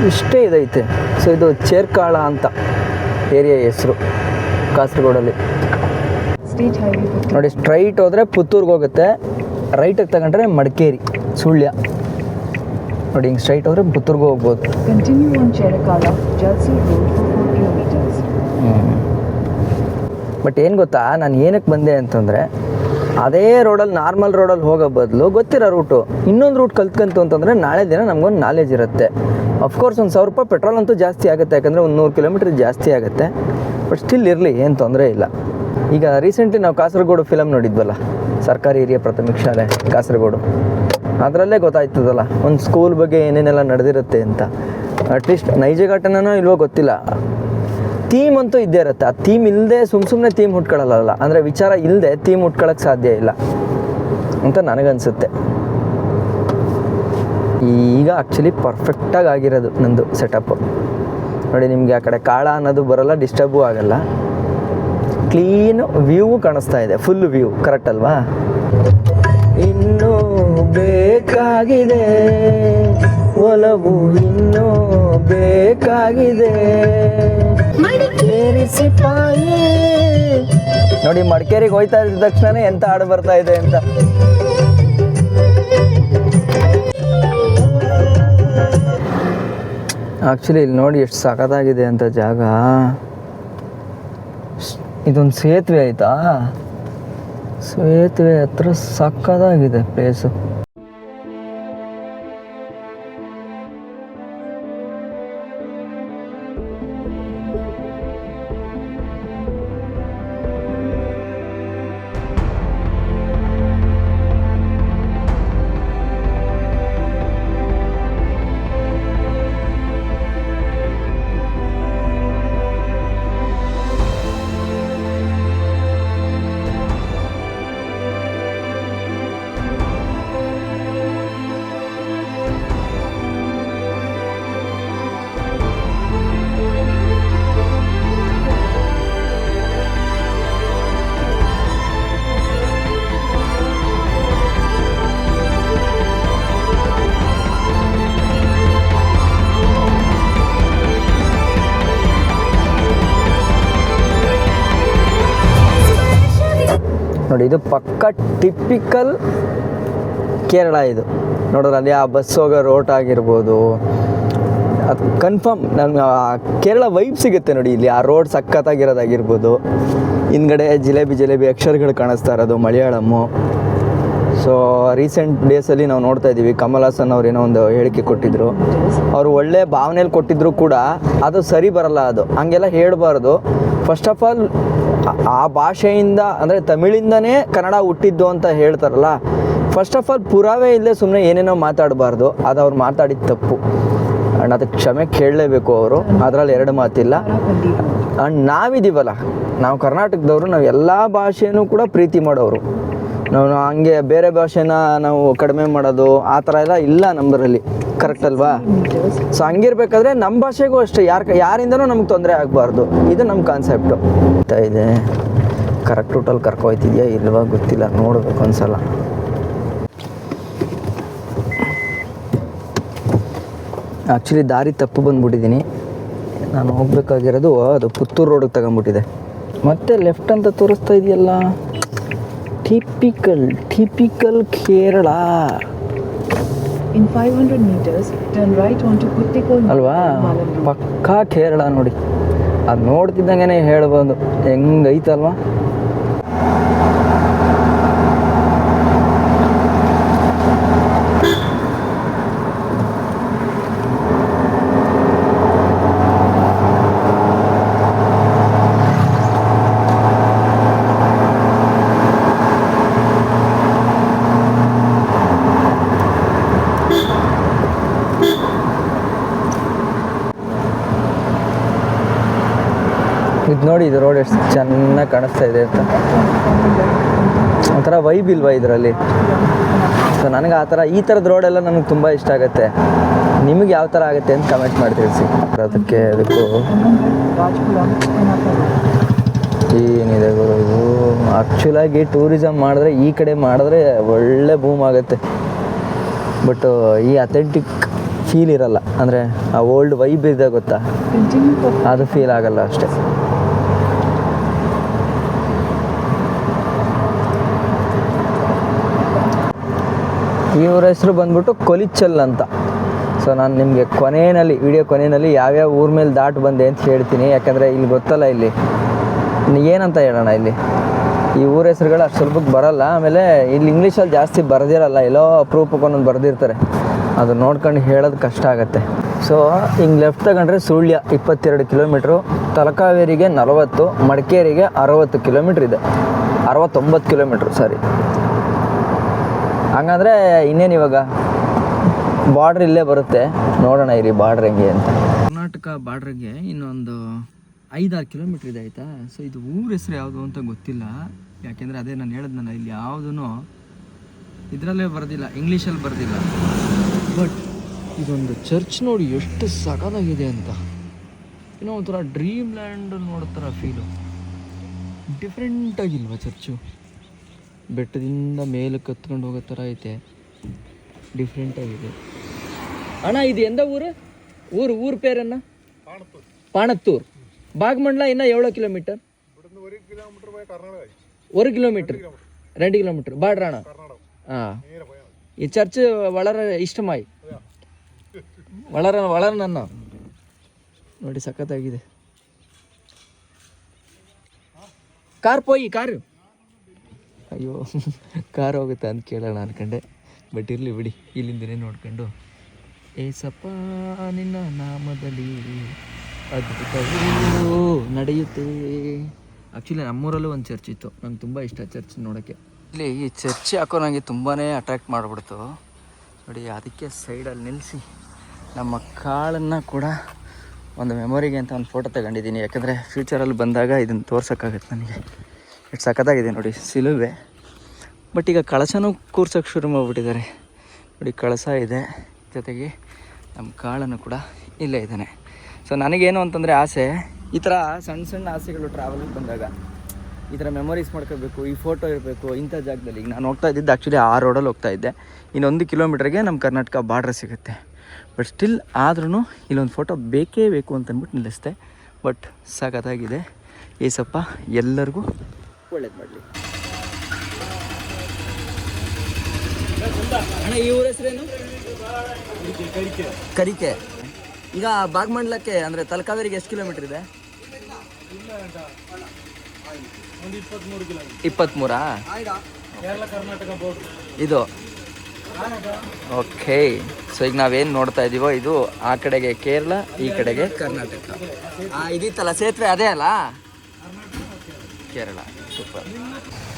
[SPEAKER 1] ಇಷ್ಟೇ ಇದೈತೆ. ಸೊ ಇದು ಚೇರ್ಕಾಳ ಅಂತ ಏರಿಯಾ ಹೆಸರು ಕಾಸರಗೋಡಲ್ಲಿ.
[SPEAKER 4] State Highway 50.
[SPEAKER 1] ನೋಡಿ ಸ್ಟ್ರೈಟ್ ಹೋದರೆ ಪುತ್ತೂರ್ಗೆ ಹೋಗುತ್ತೆ, ರೈಟಿಗೆ ತಗೊಂಡ್ರೆ ಮಡಿಕೇರಿ ಸುಳ್ಯ. ನೋಡಿ ಹಿಂಗೆ ಸ್ಟ್ರೈಟ್ ಹೋದರೆ ಪುತ್ತೂರ್ಗೆ ಹೋಗ್ಬೋದು.
[SPEAKER 4] Continue on Cherakala, Jalsi Road for 4 kilometers.
[SPEAKER 1] But ಏನು ಗೊತ್ತಾ, ನಾನು ಏನಕ್ಕೆ ಬಂದೆ ಅಂತಂದರೆ, ಅದೇ ರೋಡಲ್ಲಿ ನಾರ್ಮಲ್ ರೋಡಲ್ಲಿ ಹೋಗೋ ಬದಲು ಗೊತ್ತಿರೋ ರೂಟು ಇನ್ನೊಂದು ರೂಟ್ ಕಲ್ತ್ಕೊಂತು ಅಂತಂದರೆ ನಾಳೆ ದಿನ ನಮಗೊಂದು ನಾಲೆಜ್ ಇರುತ್ತೆ. ಅಫ್ಕೋರ್ಸ್ ಒಂದು 1000 ರೂಪಾಯಿ ಪೆಟ್ರೋಲ್ ಅಂತೂ ಜಾಸ್ತಿ ಆಗುತ್ತೆ, ಯಾಕಂದರೆ ಒಂದು 100 ಕಿಲೋಮೀಟ್ರ್ ಜಾಸ್ತಿ ಆಗುತ್ತೆ. ಬಟ್ ಸ್ಟಿಲ್ ಇರಲಿ, ಏನು ತೊಂದರೆ ಇಲ್ಲ. ಈಗ ರೀಸೆಂಟ್ಲಿ ನಾವು ಕಾಸರಗೋಡು ಫಿಲಮ್ ನೋಡಿದ್ವಲ್ಲ, ಸರ್ಕಾರಿ ಹಿರಿಯ ಪ್ರಾಥಮಿಕ ಶಾಲೆ ಕಾಸರಗೋಡು, ಅದರಲ್ಲೇ ಗೊತ್ತಾಯ್ತದಲ್ಲ ಒಂದು ಸ್ಕೂಲ್ ಬಗ್ಗೆ ಏನೇನೆಲ್ಲ ನಡೆದಿರುತ್ತೆ ಅಂತ. ಅಟ್ಲೀಸ್ಟ್ ನೈಜ ಘಟನೆನೋ ಇಲ್ವೋ ಗೊತ್ತಿಲ್ಲ, ಥೀಮ್ ಅಂತೂ ಇದ್ದೇ ಇರುತ್ತೆ. ಆ ಥೀಮ್ ಇಲ್ಲದೆ ಸುಮ್ಮನೆ ಥೀಮ್ ಹುಟ್ಕೊಳ್ಳಲ್ಲ, ಅಂದರೆ ವಿಚಾರ ಇಲ್ಲದೆ ಥೀಮ್ ಹುಟ್ಕೊಳ್ಳೋಕ್ಕೆ ಸಾಧ್ಯ ಇಲ್ಲ ಅಂತ ನನಗನ್ಸುತ್ತೆ. ಈಗ ಆ್ಯಕ್ಚುಲಿ ಪರ್ಫೆಕ್ಟಾಗಿ ಆಗಿರೋದು ನಂದು ಸೆಟಪ್ಪು ನೋಡಿ. ನಿಮಗೆ ಆ ಕಡೆ ಕಾಳ ಅನ್ನೋದು ಬರೋಲ್ಲ, ಡಿಸ್ಟರ್ಬು ಆಗಲ್ಲ, ಕ್ಲೀನ್ ವ್ಯೂ ಕಾಣಿಸ್ತಾ ಇದೆ, ಫುಲ್ ವ್ಯೂ. ಕರೆಕ್ಟ್ ಅಲ್ವಾ? ಇನ್ನೂ ಬೇಕಾಗಿದೆ ಒಲವು, ಇನ್ನೂ ಬೇಕಾಗಿದೆ ಸಿಪಾಯಿ. ನೋಡಿ ಮಡಿಕೇರಿಗೆ ಹೋಯ್ತಾ ಇದ್ದ ತಕ್ಷಣ ಎಂತ ಹಾಡು ಬರ್ತಾ ಇದೆ ಅಂತ. ಆ್ಯಕ್ಚುಲಿ ಇಲ್ಲಿ ನೋಡಿ ಎಷ್ಟು ಸಖತ್ತಾಗಿದೆ ಅಂತ ಜಾಗ. ಇದೊಂದು ಸೇತುವೆ ಆಯಿತಾ, ಸೇತುವೆ ಹತ್ರ ಸಖತ್ತಾಗಿದೆ ಪ್ಲೇಸು. ನೋಡಿ ಇದು ಪಕ್ಕ ಟಿಪಿಕಲ್ ಕೇರಳ ಇದು. ನೋಡೋದು ಅಲ್ಲಿ ಆ ಬಸ್ ಹೋಗೋ ರೋಟ್ ಆಗಿರ್ಬೋದು, ಅದು ಕನ್ಫರ್ಮ್ ನಮ್ಗೆ ಕೇರಳ ವೈಬ್ ಸಿಗುತ್ತೆ ನೋಡಿ. ಇಲ್ಲಿ ಆ ರೋಡ್ ಸಖತ್ತಾಗಿರೋದಾಗಿರ್ಬೋದು, ಹಿಂದ್ಗಡೆ ಜಿಲೇಬಿ ಅಕ್ಷರಗಳು ಕಾಣಿಸ್ತಾ ಇರೋದು ಮಲಯಾಳಮ್ಮು. ಸೊ ರೀಸೆಂಟ್ ಡೇಸಲ್ಲಿ ನಾವು ನೋಡ್ತಾ ಇದ್ದೀವಿ, ಕಮಲ್ ಹಾಸನ್ ಅವ್ರು ಏನೋ ಒಂದು ಹೇಳಿಕೆ ಕೊಟ್ಟಿದ್ದರು. ಅವರು ಒಳ್ಳೆ ಭಾವನೆಯಲ್ಲಿ ಕೊಟ್ಟಿದ್ರು ಕೂಡ ಅದು ಸರಿ ಬರಲ್ಲ, ಅದು ಹಂಗೆಲ್ಲ ಹೇಳಬಾರ್ದು. ಫಸ್ಟ್ ಆಫ್ ಆಲ್ ಆ ಭಾಷೆಯಿಂದ ಅಂದರೆ ತಮಿಳಿಂದನೇ ಕನ್ನಡ ಹುಟ್ಟಿದ್ದು ಅಂತ ಹೇಳ್ತಾರಲ್ಲ, ಫಸ್ಟ್ ಆಫ್ ಆಲ್ ಪುರಾವೆ ಇಲ್ಲದೆ ಸುಮ್ಮನೆ ಏನೇನೋ ಮಾತಾಡಬಾರ್ದು. ಅದು ಅವ್ರು ಮಾತಾಡಿದ ತಪ್ಪು, ಆ್ಯಂಡ್ ಅದಕ್ಕೆ ಕ್ಷಮೆ ಕೇಳಲೇಬೇಕು ಅವರು, ಅದರಲ್ಲಿ ಎರಡು ಮಾತಿಲ್ಲ. ಆ್ಯಂಡ್ ನಾವಿದ್ದೀವಲ್ಲ, ನಾವು ಕರ್ನಾಟಕದವರು, ನಾವು ಎಲ್ಲ ಭಾಷೆನೂ ಕೂಡ ಪ್ರೀತಿ ಮಾಡೋರು. ನಾವು ಹಂಗೆ ಬೇರೆ ಭಾಷೆನ ನಾವು ಕಡಿಮೆ ಮಾಡೋದು ಆ ಥರ ಎಲ್ಲ ಇಲ್ಲ ನಮ್ಮದ್ರಲ್ಲಿ, ಕರೆಕ್ಟ್ ಅಲ್ವಾ? ಸೊ ಹಂಗಿರ್ಬೇಕಾದ್ರೆ ನಮ್ಮ ಭಾಷೆಗೂ ಅಷ್ಟೇ ಯಾರಿಂದನೂ ನಮ್ಗೆ ತೊಂದರೆ ಆಗಬಾರ್ದು, ಇದು ನಮ್ಮ ಕಾನ್ಸೆಪ್ಟು. ಇದೆ ಕರೆಕ್ಟ್ ರೂಟಲ್ಲಿ ಕರ್ಕೊಯ್ತಿದ್ಯಾ ಇಲ್ವಾ ಗೊತ್ತಿಲ್ಲ, ನೋಡಬೇಕು ಒಂದ್ಸಲ. ಆ್ಯಕ್ಚುಲಿ ದಾರಿ ತಪ್ಪು ಬಂದುಬಿಟ್ಟಿದ್ದೀನಿ. ನಾನು ಹೋಗ್ಬೇಕಾಗಿರೋದು ಅದು ಪುತ್ತೂರು ರೋಡಿಗೆ ತಗೊಂಬಿಟ್ಟಿದೆ. ಮತ್ತೆ ಲೆಫ್ಟ್ ಅಂತ ತೋರಿಸ್ತಾ ಇದೆಯಲ್ಲ, typical Kerala
[SPEAKER 4] In 500 meters, turn right onto Puttikol.
[SPEAKER 1] ಅಲ್ವಾ? ಪಕ್ಕಾ ಕೇರಳ ನೋಡಿ. ಅದು ನೋಡ್ತಿದ್ದಂಗೆ ಹೇಳ್ಬೋದು ಹೆಂಗೈತಲ್ವಾ. ಇದು ನೋಡಿ, ಇದು ರೋಡ್ ಎಷ್ಟು ಚೆನ್ನಾಗಿ ಕಾಣಿಸ್ತಾ ಇದೆ ಅಂತ. ಒಂಥರ ವೈಬ್ ಇಲ್ವಾ ಇದರಲ್ಲಿ? ಸೊ ನನಗೆ ಆ ಥರ ಈ ಥರದ ರೋಡೆಲ್ಲ ನನಗೆ ತುಂಬ ಇಷ್ಟ ಆಗುತ್ತೆ. ನಿಮಗೆ ಯಾವ ಥರ ಆಗುತ್ತೆ ಅಂತ ಕಮೆಂಟ್ ಮಾಡಿ ತಿಳಿಸಿ. ಅದಕ್ಕೂ ಏನಿದೆ ಗುರು, ಇದು ಆ್ಯಕ್ಚುಲಾಗಿ ಟೂರಿಸಮ್ ಮಾಡಿದ್ರೆ ಈ ಕಡೆ ಮಾಡಿದ್ರೆ ಒಳ್ಳೆ ಬೂಮ್ ಆಗುತ್ತೆ. ಬಟ್ ಈ ಅಥೆಂಟಿಕ್ ಫೀಲ್ ಇರಲ್ಲ, ಅಂದರೆ ಆ ಓಲ್ಡ್ ವೈಬ್ ಇದೆ ಗೊತ್ತಾ, ಅದು ಫೀಲ್ ಆಗಲ್ಲ ಅಷ್ಟೇ. ಇವ್ರ ಹೆಸರು ಬಂದ್ಬಿಟ್ಟು ಕೊಲಿಚಲ್ ಅಂತ. ಸೊ ನಾನು ನಿಮಗೆ ವಿಡಿಯೋ ಕೊನೆಯಲ್ಲಿ ಯಾವ್ಯಾವ ಊರ ಮೇಲೆ ದಾಟ್ ಬಂದೆ ಅಂತ ಹೇಳ್ತೀನಿ. ಯಾಕಂದರೆ ಇಲ್ಲಿ ಗೊತ್ತಲ್ಲ, ಇಲ್ಲಿ ಏನಂತ ಹೇಳೋಣ, ಇಲ್ಲಿ ಈ ಊರ ಹೆಸರುಗಳು ಅಷ್ಟು ಸುಲಭಕ್ಕೆ ಬರೋಲ್ಲ. ಆಮೇಲೆ ಇಲ್ಲಿ ಇಂಗ್ಲೀಷಲ್ಲಿ ಜಾಸ್ತಿ ಬರೆದಿರಲ್ಲ, ಎಲ್ಲೋ ಅಪರೂಪಕ್ಕೆ ಒಂದೊಂದು ಬರೆದಿರ್ತಾರೆ, ಅದು ನೋಡ್ಕೊಂಡು ಹೇಳೋದು ಕಷ್ಟ ಆಗುತ್ತೆ. ಸೊ ಹಿಂಗೆ ಲೆಫ್ಟ್ ತಗೊಂಡ್ರೆ ಸುಳ್ಯ 22 ಕಿಲೋಮೀಟ್ರು, ತಲಕಾವೇರಿಗೆ 40, ಮಡಿಕೇರಿಗೆ 60 ಕಿಲೋಮೀಟ್ರ್ ಇದೆ, 69 ಕಿಲೋಮೀಟ್ರು ಸಾರಿ. ಹಂಗಂದರೆ ಇನ್ನೇನು ಇವಾಗ ಬಾರ್ಡ್ರ್ ಇಲ್ಲೇ ಬರುತ್ತೆ, ನೋಡೋಣ ಇರಿ ಬಾರ್ಡ್ರ್ ಹೆಂಗೆ ಅಂತ. ಕರ್ನಾಟಕ ಬಾರ್ಡ್ರಿಗೆ ಇನ್ನೊಂದು 5-6 ಕಿಲೋಮೀಟ್ರ್ ಇದೆ ಆಯಿತಾ. ಸೊ ಇದು ಊರ ಹೆಸರು ಯಾವುದು ಅಂತ ಗೊತ್ತಿಲ್ಲ, ಯಾಕೆಂದರೆ ಅದೇ ನಾನು ಹೇಳಿದ್ನಲ್ಲ, ಇಲ್ಲಿ ಯಾವುದೂ ಇದರಲ್ಲೇ ಬರೆದಿಲ್ಲ, ಇಂಗ್ಲೀಷಲ್ಲಿ ಬರೆದಿಲ್ಲ. ಬಟ್ ಇದೊಂದು ಚರ್ಚ್ ನೋಡಿ ಎಷ್ಟು ಸಖತ್ತಾಗಿದೆ ಅಂತ, ಏನೋ ಒಂಥರ ಡ್ರೀಮ್ ಲ್ಯಾಂಡ್ ನೋಡೋ ಥರ ಫೀಲು. ಡಿಫ್ರೆಂಟಾಗಿಲ್ವ ಚರ್ಚು? ಬೆಟ್ಟದಿಂದ ಮೇಲೆ ಕತ್ಕೊಂಡು ಹೋಗೋ ಥರ ಐತೆ, ಡಿಫ್ರೆಂಟಾಗಿದೆ. ಅಣ್ಣ ಇದು ಎಂದ ಊರು ಪೇರನ್ನ? ಪಾಣತ್ತೂರು. ಬಾಗಮಂಡ್ಲ ಇನ್ನು 7 ಕಿಲೋಮೀಟರ್, 1 ಕಿಲೋಮೀಟರ್ 2 ಕಿಲೋಮೀಟರ್ ಬಾಡ್ರಾಣ. ಹಾಂ, ಈ ಚರ್ಚ್ വളരെ ഇഷ്ടമായി, വളരെ ನನ್ನ ನೋಡಿ ಸಖತ್ತಾಗಿದೆ. ಕಾರು ಅಯ್ಯೋ ಕಾರ್ ಹೋಗುತ್ತೆ ಅಂತ ಕೇಳೋಣ ಅನ್ಕೊಂಡೆ, ಬಟ್ ಇರಲಿ ಬಿಡಿ, ಇಲ್ಲಿಂದನೇ ನೋಡ್ಕೊಂಡು ಏಸಪ್ಪ ನಿನ್ನ ನಾಮದಲ್ಲಿ ಅದ್ಭುತವೂ ನಡೆಯುತ್ತೆ. ಆ್ಯಕ್ಚುಲಿ ನಮ್ಮೂರಲ್ಲೂ ಒಂದು ಚರ್ಚ್ ಇತ್ತು, ನಂಗೆ ತುಂಬ ಇಷ್ಟ ಚರ್ಚ್ ನೋಡೋಕ್ಕೆ. ಇಲ್ಲಿ ಈ ಚರ್ಚ್ ಯಾಕೋ ನನಗೆ ತುಂಬಾ ಅಟ್ರಾಕ್ಟ್ ಮಾಡಿಬಿಡ್ತು ನೋಡಿ. ಅದಕ್ಕೆ ಸೈಡಲ್ಲಿ ನಿಲ್ಲಿಸಿ ನಮ್ಮ ಕಾಳನ್ನು ಕೂಡ ಒಂದು ಮೆಮೊರಿಗೆ ಅಂತ ಒಂದು ಫೋಟೋ ತಗೊಂಡಿದ್ದೀನಿ. ಯಾಕಂದರೆ ಫ್ಯೂಚರಲ್ಲಿ ಬಂದಾಗ ಇದನ್ನು ತೋರ್ಸೋಕ್ಕಾಗತ್ತೆ ನನಗೆ. ಎಷ್ಟು ಸಖತ್ತಾಗಿದೆ ನೋಡಿ ಸಿಲುವೆ. ಬಟ್ ಈಗ ಕಳಶನೂ ಕೂರ್ಸೋಕ್ಕೆ ಶುರು ಮಾಡಿಬಿಟ್ಟಿದ್ದಾರೆ ನೋಡಿ. ಕಳಶ ಇದೆ, ಜೊತೆಗೆ ನಮ್ಮ ಕಾಳನ್ನು ಕೂಡ ಇಲ್ಲೇ ಇದ್ದಾನೆ. ಸೊ ನನಗೇನು ಅಂತಂದರೆ ಆಸೆ, ಈ ಥರ ಸಣ್ಣ ಸಣ್ಣ ಆಸೆಗಳು ಟ್ರಾವೆಲಿಗೆ ಬಂದಾಗ ಈ ಥರ ಮೆಮೊರೀಸ್ ಮಾಡ್ಕೋಬೇಕು, ಈ ಫೋಟೋ ಇರಬೇಕು ಇಂಥ ಜಾಗದಲ್ಲಿ. ಈಗ ನಾನು ಹೋಗ್ತಾ ಇದ್ದಿದ್ದು ಆ್ಯಕ್ಚುಲಿ ಆ ರೋಡಲ್ಲಿ ಹೋಗ್ತಾ ಇದ್ದೆ. ಇನ್ನು 1 ಕಿಲೋಮೀಟ್ರಿಗೆ ನಮ್ಮ ಕರ್ನಾಟಕ ಬಾರ್ಡ್ರ್ ಸಿಗುತ್ತೆ. ಬಟ್ ಸ್ಟಿಲ್ ಆದ್ರೂ ಇಲ್ಲೊಂದು ಫೋಟೋ ಬೇಕೇ ಬೇಕು ಅಂತಂದ್ಬಿಟ್ಟು ನಿಲ್ಲಿಸ್ದೆ. ಬಟ್ ಸಖತ್ತಾಗಿದೆ. ಏಸಪ್ಪ ಎಲ್ಲರಿಗೂ ಒಳ್ಳೇದು ಮಾಡಲಿ. ಅಣ್ಣ ಈ ಊರ ಹೆಸರೇನು? ಕರಿಕೆ. ಈಗ ಬಾಗಮಂಡ್ಲಕ್ಕೆ ಅಂದರೆ ತಲಕಾವೇರಿಗೆ ಎಷ್ಟು ಕಿಲೋಮೀಟ್ರ್ ಇದೆ? 23. ಇದು ಓಕೆ. ಸೊ ಈಗ ನಾವೇನು ನೋಡ್ತಾ ಇದ್ದೀವೋ ಇದು ಆ ಕಡೆಗೆ ಕೇರಳ, ಈ ಕಡೆಗೆ ಕರ್ನಾಟಕ. ಇದಿತ್ತಲ್ಲ ಸೇತುವೆ, ಅದೇ ಅಲ್ಲ ಕೇರಳ. ಸೂಪರ್.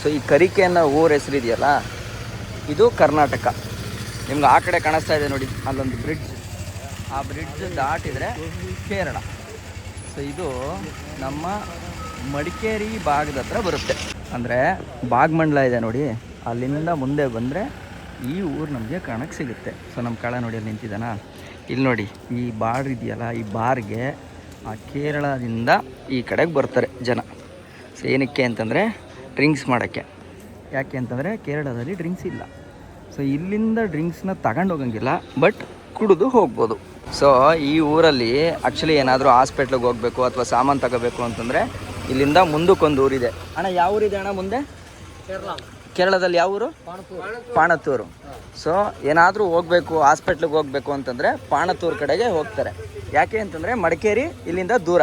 [SPEAKER 1] ಸೊ ಈ ಕರಿಕೆ ಅನ್ನೋ ಊರ ಹೆಸರು ಇದೆಯಲ್ಲ, ಇದು ಕರ್ನಾಟಕ. ನಿಮ್ಗೆ ಆ ಕಡೆ ಕಾಣಿಸ್ತಾ ಇದೆ ನೋಡಿ, ಅಲ್ಲೊಂದು ಬ್ರಿಡ್ಜ್, ಆ ಬ್ರಿಡ್ಜ್ ದಾಟಿದರೆ ಕೇರಳ. ಸೊ ಇದು ನಮ್ಮ ಮಡಿಕೇರಿ ಭಾಗದ ಹತ್ರ ಬರುತ್ತೆ. ಅಂದರೆ ಬಾಗಮಂಡ್ಲ ಇದೆ ನೋಡಿ, ಅಲ್ಲಿಂದ ಮುಂದೆ ಬಂದರೆ ಈ ಊರು ನಮಗೆ ಕಾಣಕ್ಕೆ ಸಿಗುತ್ತೆ. ಸೊ ನಮ್ಮ ಕಾಳ ನೋಡಿ ಅಲ್ಲಿ ನಿಂತಿದ್ದಾನ, ಇಲ್ಲಿ ನೋಡಿ ಈ ಬಾರ್ ಇದೆಯಲ್ಲ, ಈ ಬಾರ್ಗೆ ಆ ಕೇರಳದಿಂದ ಈ ಕಡೆಗೆ ಬರ್ತಾರೆ ಜನ. ಸೊ ಏನಕ್ಕೆ ಅಂತಂದರೆ ಡ್ರಿಂಕ್ಸ್ ಮಾಡೋಕ್ಕೆ. ಯಾಕೆ ಅಂತಂದರೆ ಕೇರಳದಲ್ಲಿ ಡ್ರಿಂಕ್ಸ್ ಇಲ್ಲ. ಸೊ ಇಲ್ಲಿಂದ ಡ್ರಿಂಕ್ಸ್ನ ತಗೊಂಡು ಹೋಗಂಗಿಲ್ಲ, ಬಟ್ ಕುಡಿದು ಹೋಗ್ಬೋದು. ಸೊ ಈ ಊರಲ್ಲಿ ಆ್ಯಕ್ಚುಲಿ ಏನಾದರೂ ಹಾಸ್ಪಿಟ್ಲಿಗೆ ಹೋಗಬೇಕು ಅಥವಾ ಸಾಮಾನು ತಗೋಬೇಕು ಅಂತಂದರೆ ಇಲ್ಲಿಂದ ಮುಂದಕ್ಕೊಂದು ಊರಿದೆ. ಅಣ್ಣ ಯಾವ ಊರಿದೆ ಅಣ್ಣ ಮುಂದೆ? ಕೇರಳದಲ್ಲಿ ಯಾವ ಊರು? ಪಾಣತ್ತೂರು. ಸೊ ಏನಾದರೂ ಹೋಗಬೇಕು, ಹಾಸ್ಪಿಟ್ಲಿಗೆ ಹೋಗಬೇಕು ಅಂತಂದರೆ ಪಾಣತ್ತೂರು ಕಡೆಗೆ ಹೋಗ್ತಾರೆ. ಯಾಕೆ ಅಂತಂದರೆ ಮಡಿಕೇರಿ ಇಲ್ಲಿಂದ ದೂರ.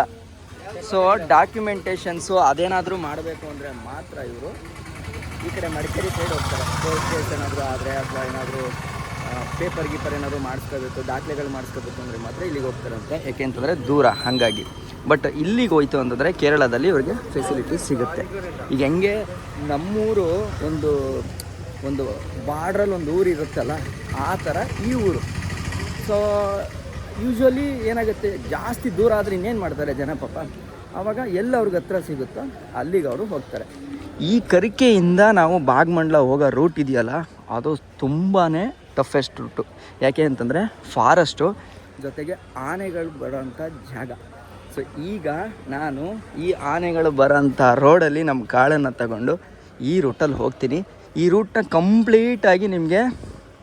[SPEAKER 1] ಸೊ ಡಾಕ್ಯುಮೆಂಟೇಷನ್ಸು ಅದೇನಾದರೂ ಮಾಡಬೇಕು ಅಂದರೆ ಮಾತ್ರ ಇವರು ಈ ಕಡೆ ಮಡಿಕೇರಿ ಸೈಡ್ ಹೋಗ್ತಾರೆ. ಕೋರ್ಟ್ ಕೇಸ್ ಏನಾದರೂ ಆದರೆ ಅಥವಾ ಏನಾದರೂ ಪೇಪರ್ ಗೀಪರ್ ಏನಾದರೂ ಮಾಡಿಸ್ಕೋಬೇಕು, ದಾಖಲೆಗಳು ಮಾಡಿಸ್ಕೋಬೇಕು ಅಂದರೆ ಮಾತ್ರ ಇಲ್ಲಿಗೆ ಹೋಗ್ತಾರಂತೆ. ಯಾಕೆ ಅಂತಂದರೆ ದೂರ, ಹಾಗಾಗಿ. ಬಟ್ ಇಲ್ಲಿಗೆ ಹೋಯ್ತು ಅಂತಂದರೆ ಕೇರಳದಲ್ಲಿ ಇವ್ರಿಗೆ ಫೆಸಿಲಿಟೀಸ್ ಸಿಗುತ್ತೆ. ಈಗ ಹೆಂಗೆ ನಮ್ಮೂರು ಒಂದು ಬಾರ್ಡ್ರಲ್ಲಿ ಒಂದು ಊರು ಇರುತ್ತಲ್ಲ, ಆ ಥರ ಈ ಊರು. ಸೊ ಯೂಶ್ವಲಿ ಏನಾಗುತ್ತೆ, ಜಾಸ್ತಿ ದೂರ ಆದರೆ ಇನ್ನೇನು ಮಾಡ್ತಾರೆ ಜನ ಪಾಪ, ಆವಾಗ ಎಲ್ಲ ಅವ್ರಿಗೆ ಹತ್ರ ಸಿಗುತ್ತೋ ಅಲ್ಲಿಗೆ ಅವರು ಹೋಗ್ತಾರೆ. ಈ ಕರಿಕೆಯಿಂದ ನಾವು ಭಾಗಮಂಡಲ ಹೋಗೋ ರೂಟ್ ಇದೆಯಲ್ಲ, ಅದು ತುಂಬಾ ಟಫೆಸ್ಟ್ ರೂಟು. ಯಾಕೆ ಅಂತಂದರೆ ಫಾರೆಸ್ಟು ಜೊತೆಗೆ ಆನೆಗಳು ಬರೋಂಥ ಜಾಗ. ಸೊ ಈಗ ನಾನು ಈ ಆನೆಗಳು ಬರೋಂಥ ರೋಡಲ್ಲಿ ನಮ್ಮ ಕಾಳನ್ನು ತಗೊಂಡು ಈ ರೂಟಲ್ಲಿ ಹೋಗ್ತೀನಿ. ಈ ರೂಟನ್ನ ಕಂಪ್ಲೀಟಾಗಿ ನಿಮಗೆ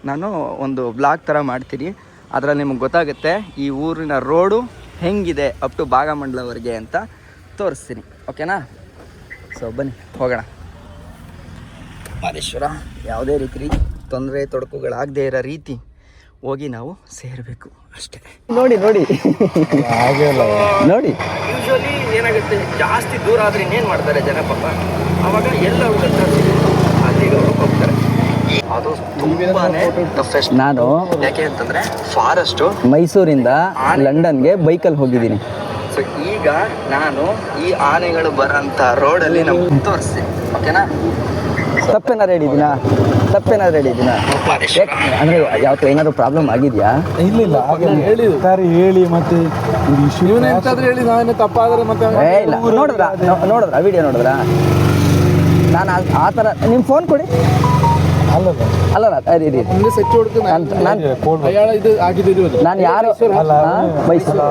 [SPEAKER 1] ನಾನು ಒಂದು ಬ್ಲಾಗ್ ಥರ ಮಾಡ್ತೀನಿ. ಅದರಲ್ಲಿ ನಿಮಗೆ ಗೊತ್ತಾಗುತ್ತೆ ಈ ಊರಿನ ರೋಡು ಹೆಂಗಿದೆ ಅಪ್ ಟು ಭಾಗಮಂಡಲವರೆಗೆ ಅಂತ ತೋರಿಸ್ತೀನಿ. ಓಕೆನಾ? ಸೊ ಬನ್ನಿ ಹೋಗೋಣ. ಮಾದೇಶ್ವರ ಯಾವುದೇ ರೀತಿ ತೊಂದರೆ ತೊಡಕುಗಳಾಗದೇ ಇರೋ ರೀತಿ ಹೋಗಿ ನಾವು ಸೇರಬೇಕು ಅಷ್ಟೇ. ನೋಡಿ ನೋಡಿ ನೋಡಿ, ಯೂಶ್ವಲಿ ಏನಾಗುತ್ತೆ, ಜಾಸ್ತಿ ದೂರ ಆದರೆ ಇನ್ನೇನು ಮಾಡ್ತಾರೆ ಜನ ಪಾಪ, ಆವಾಗ ಎಲ್ಲ ಅಲ್ಲಿಗೆ ಅವರು ಹೋಗ್ತಾರೆ. ಅದು ತುಂಬಾನೇ ಟಫೆಸ್ಟ್. ನಾನು ಯಾಕೆ ಅಂತಂದರೆ ಫಾರೆಸ್ಟು ಮೈಸೂರಿಂದ ಲಂಡನ್ಗೆ ಬೈಕಲ್ಲಿ ಹೋಗಿದ್ದೀನಿ. ಸೊ ಈಗ ನಾನು ಈ ಆನೆಗಳು ಬರೋಂಥ ರೋಡಲ್ಲಿ ನಾವು ತೋರಿಸ್ತೀನಿ. ಓಕೆನಾ? ತಪ್ಪೇನಾರು ಹೇಳಿದ್ದೀನಾ? ಅಂದರೆ ಯಾವತ್ತು ಏನಾದ್ರು ಪ್ರಾಬ್ಲಮ್ ಆಗಿದೆಯಾ?
[SPEAKER 2] ಇಲ್ಲ ಹೇಳಿ ಮತ್ತೆ ಹೇಳಿ ನಾವೇನು ತಪ್ಪಾದ್ರೆ ಮತ್ತೆ
[SPEAKER 1] ಇಲ್ಲ. ನೋಡಿದ್ರ ವಿಡಿಯೋ ನೋಡಿದ್ರಾ? ನಾನು ಆ ಥರ ನಿಮ್ಮ ಫೋನ್ ಕೊಡಿ. ಅಲ್ಲ ನಾನು ಯಾರು ಮೈಸೂರು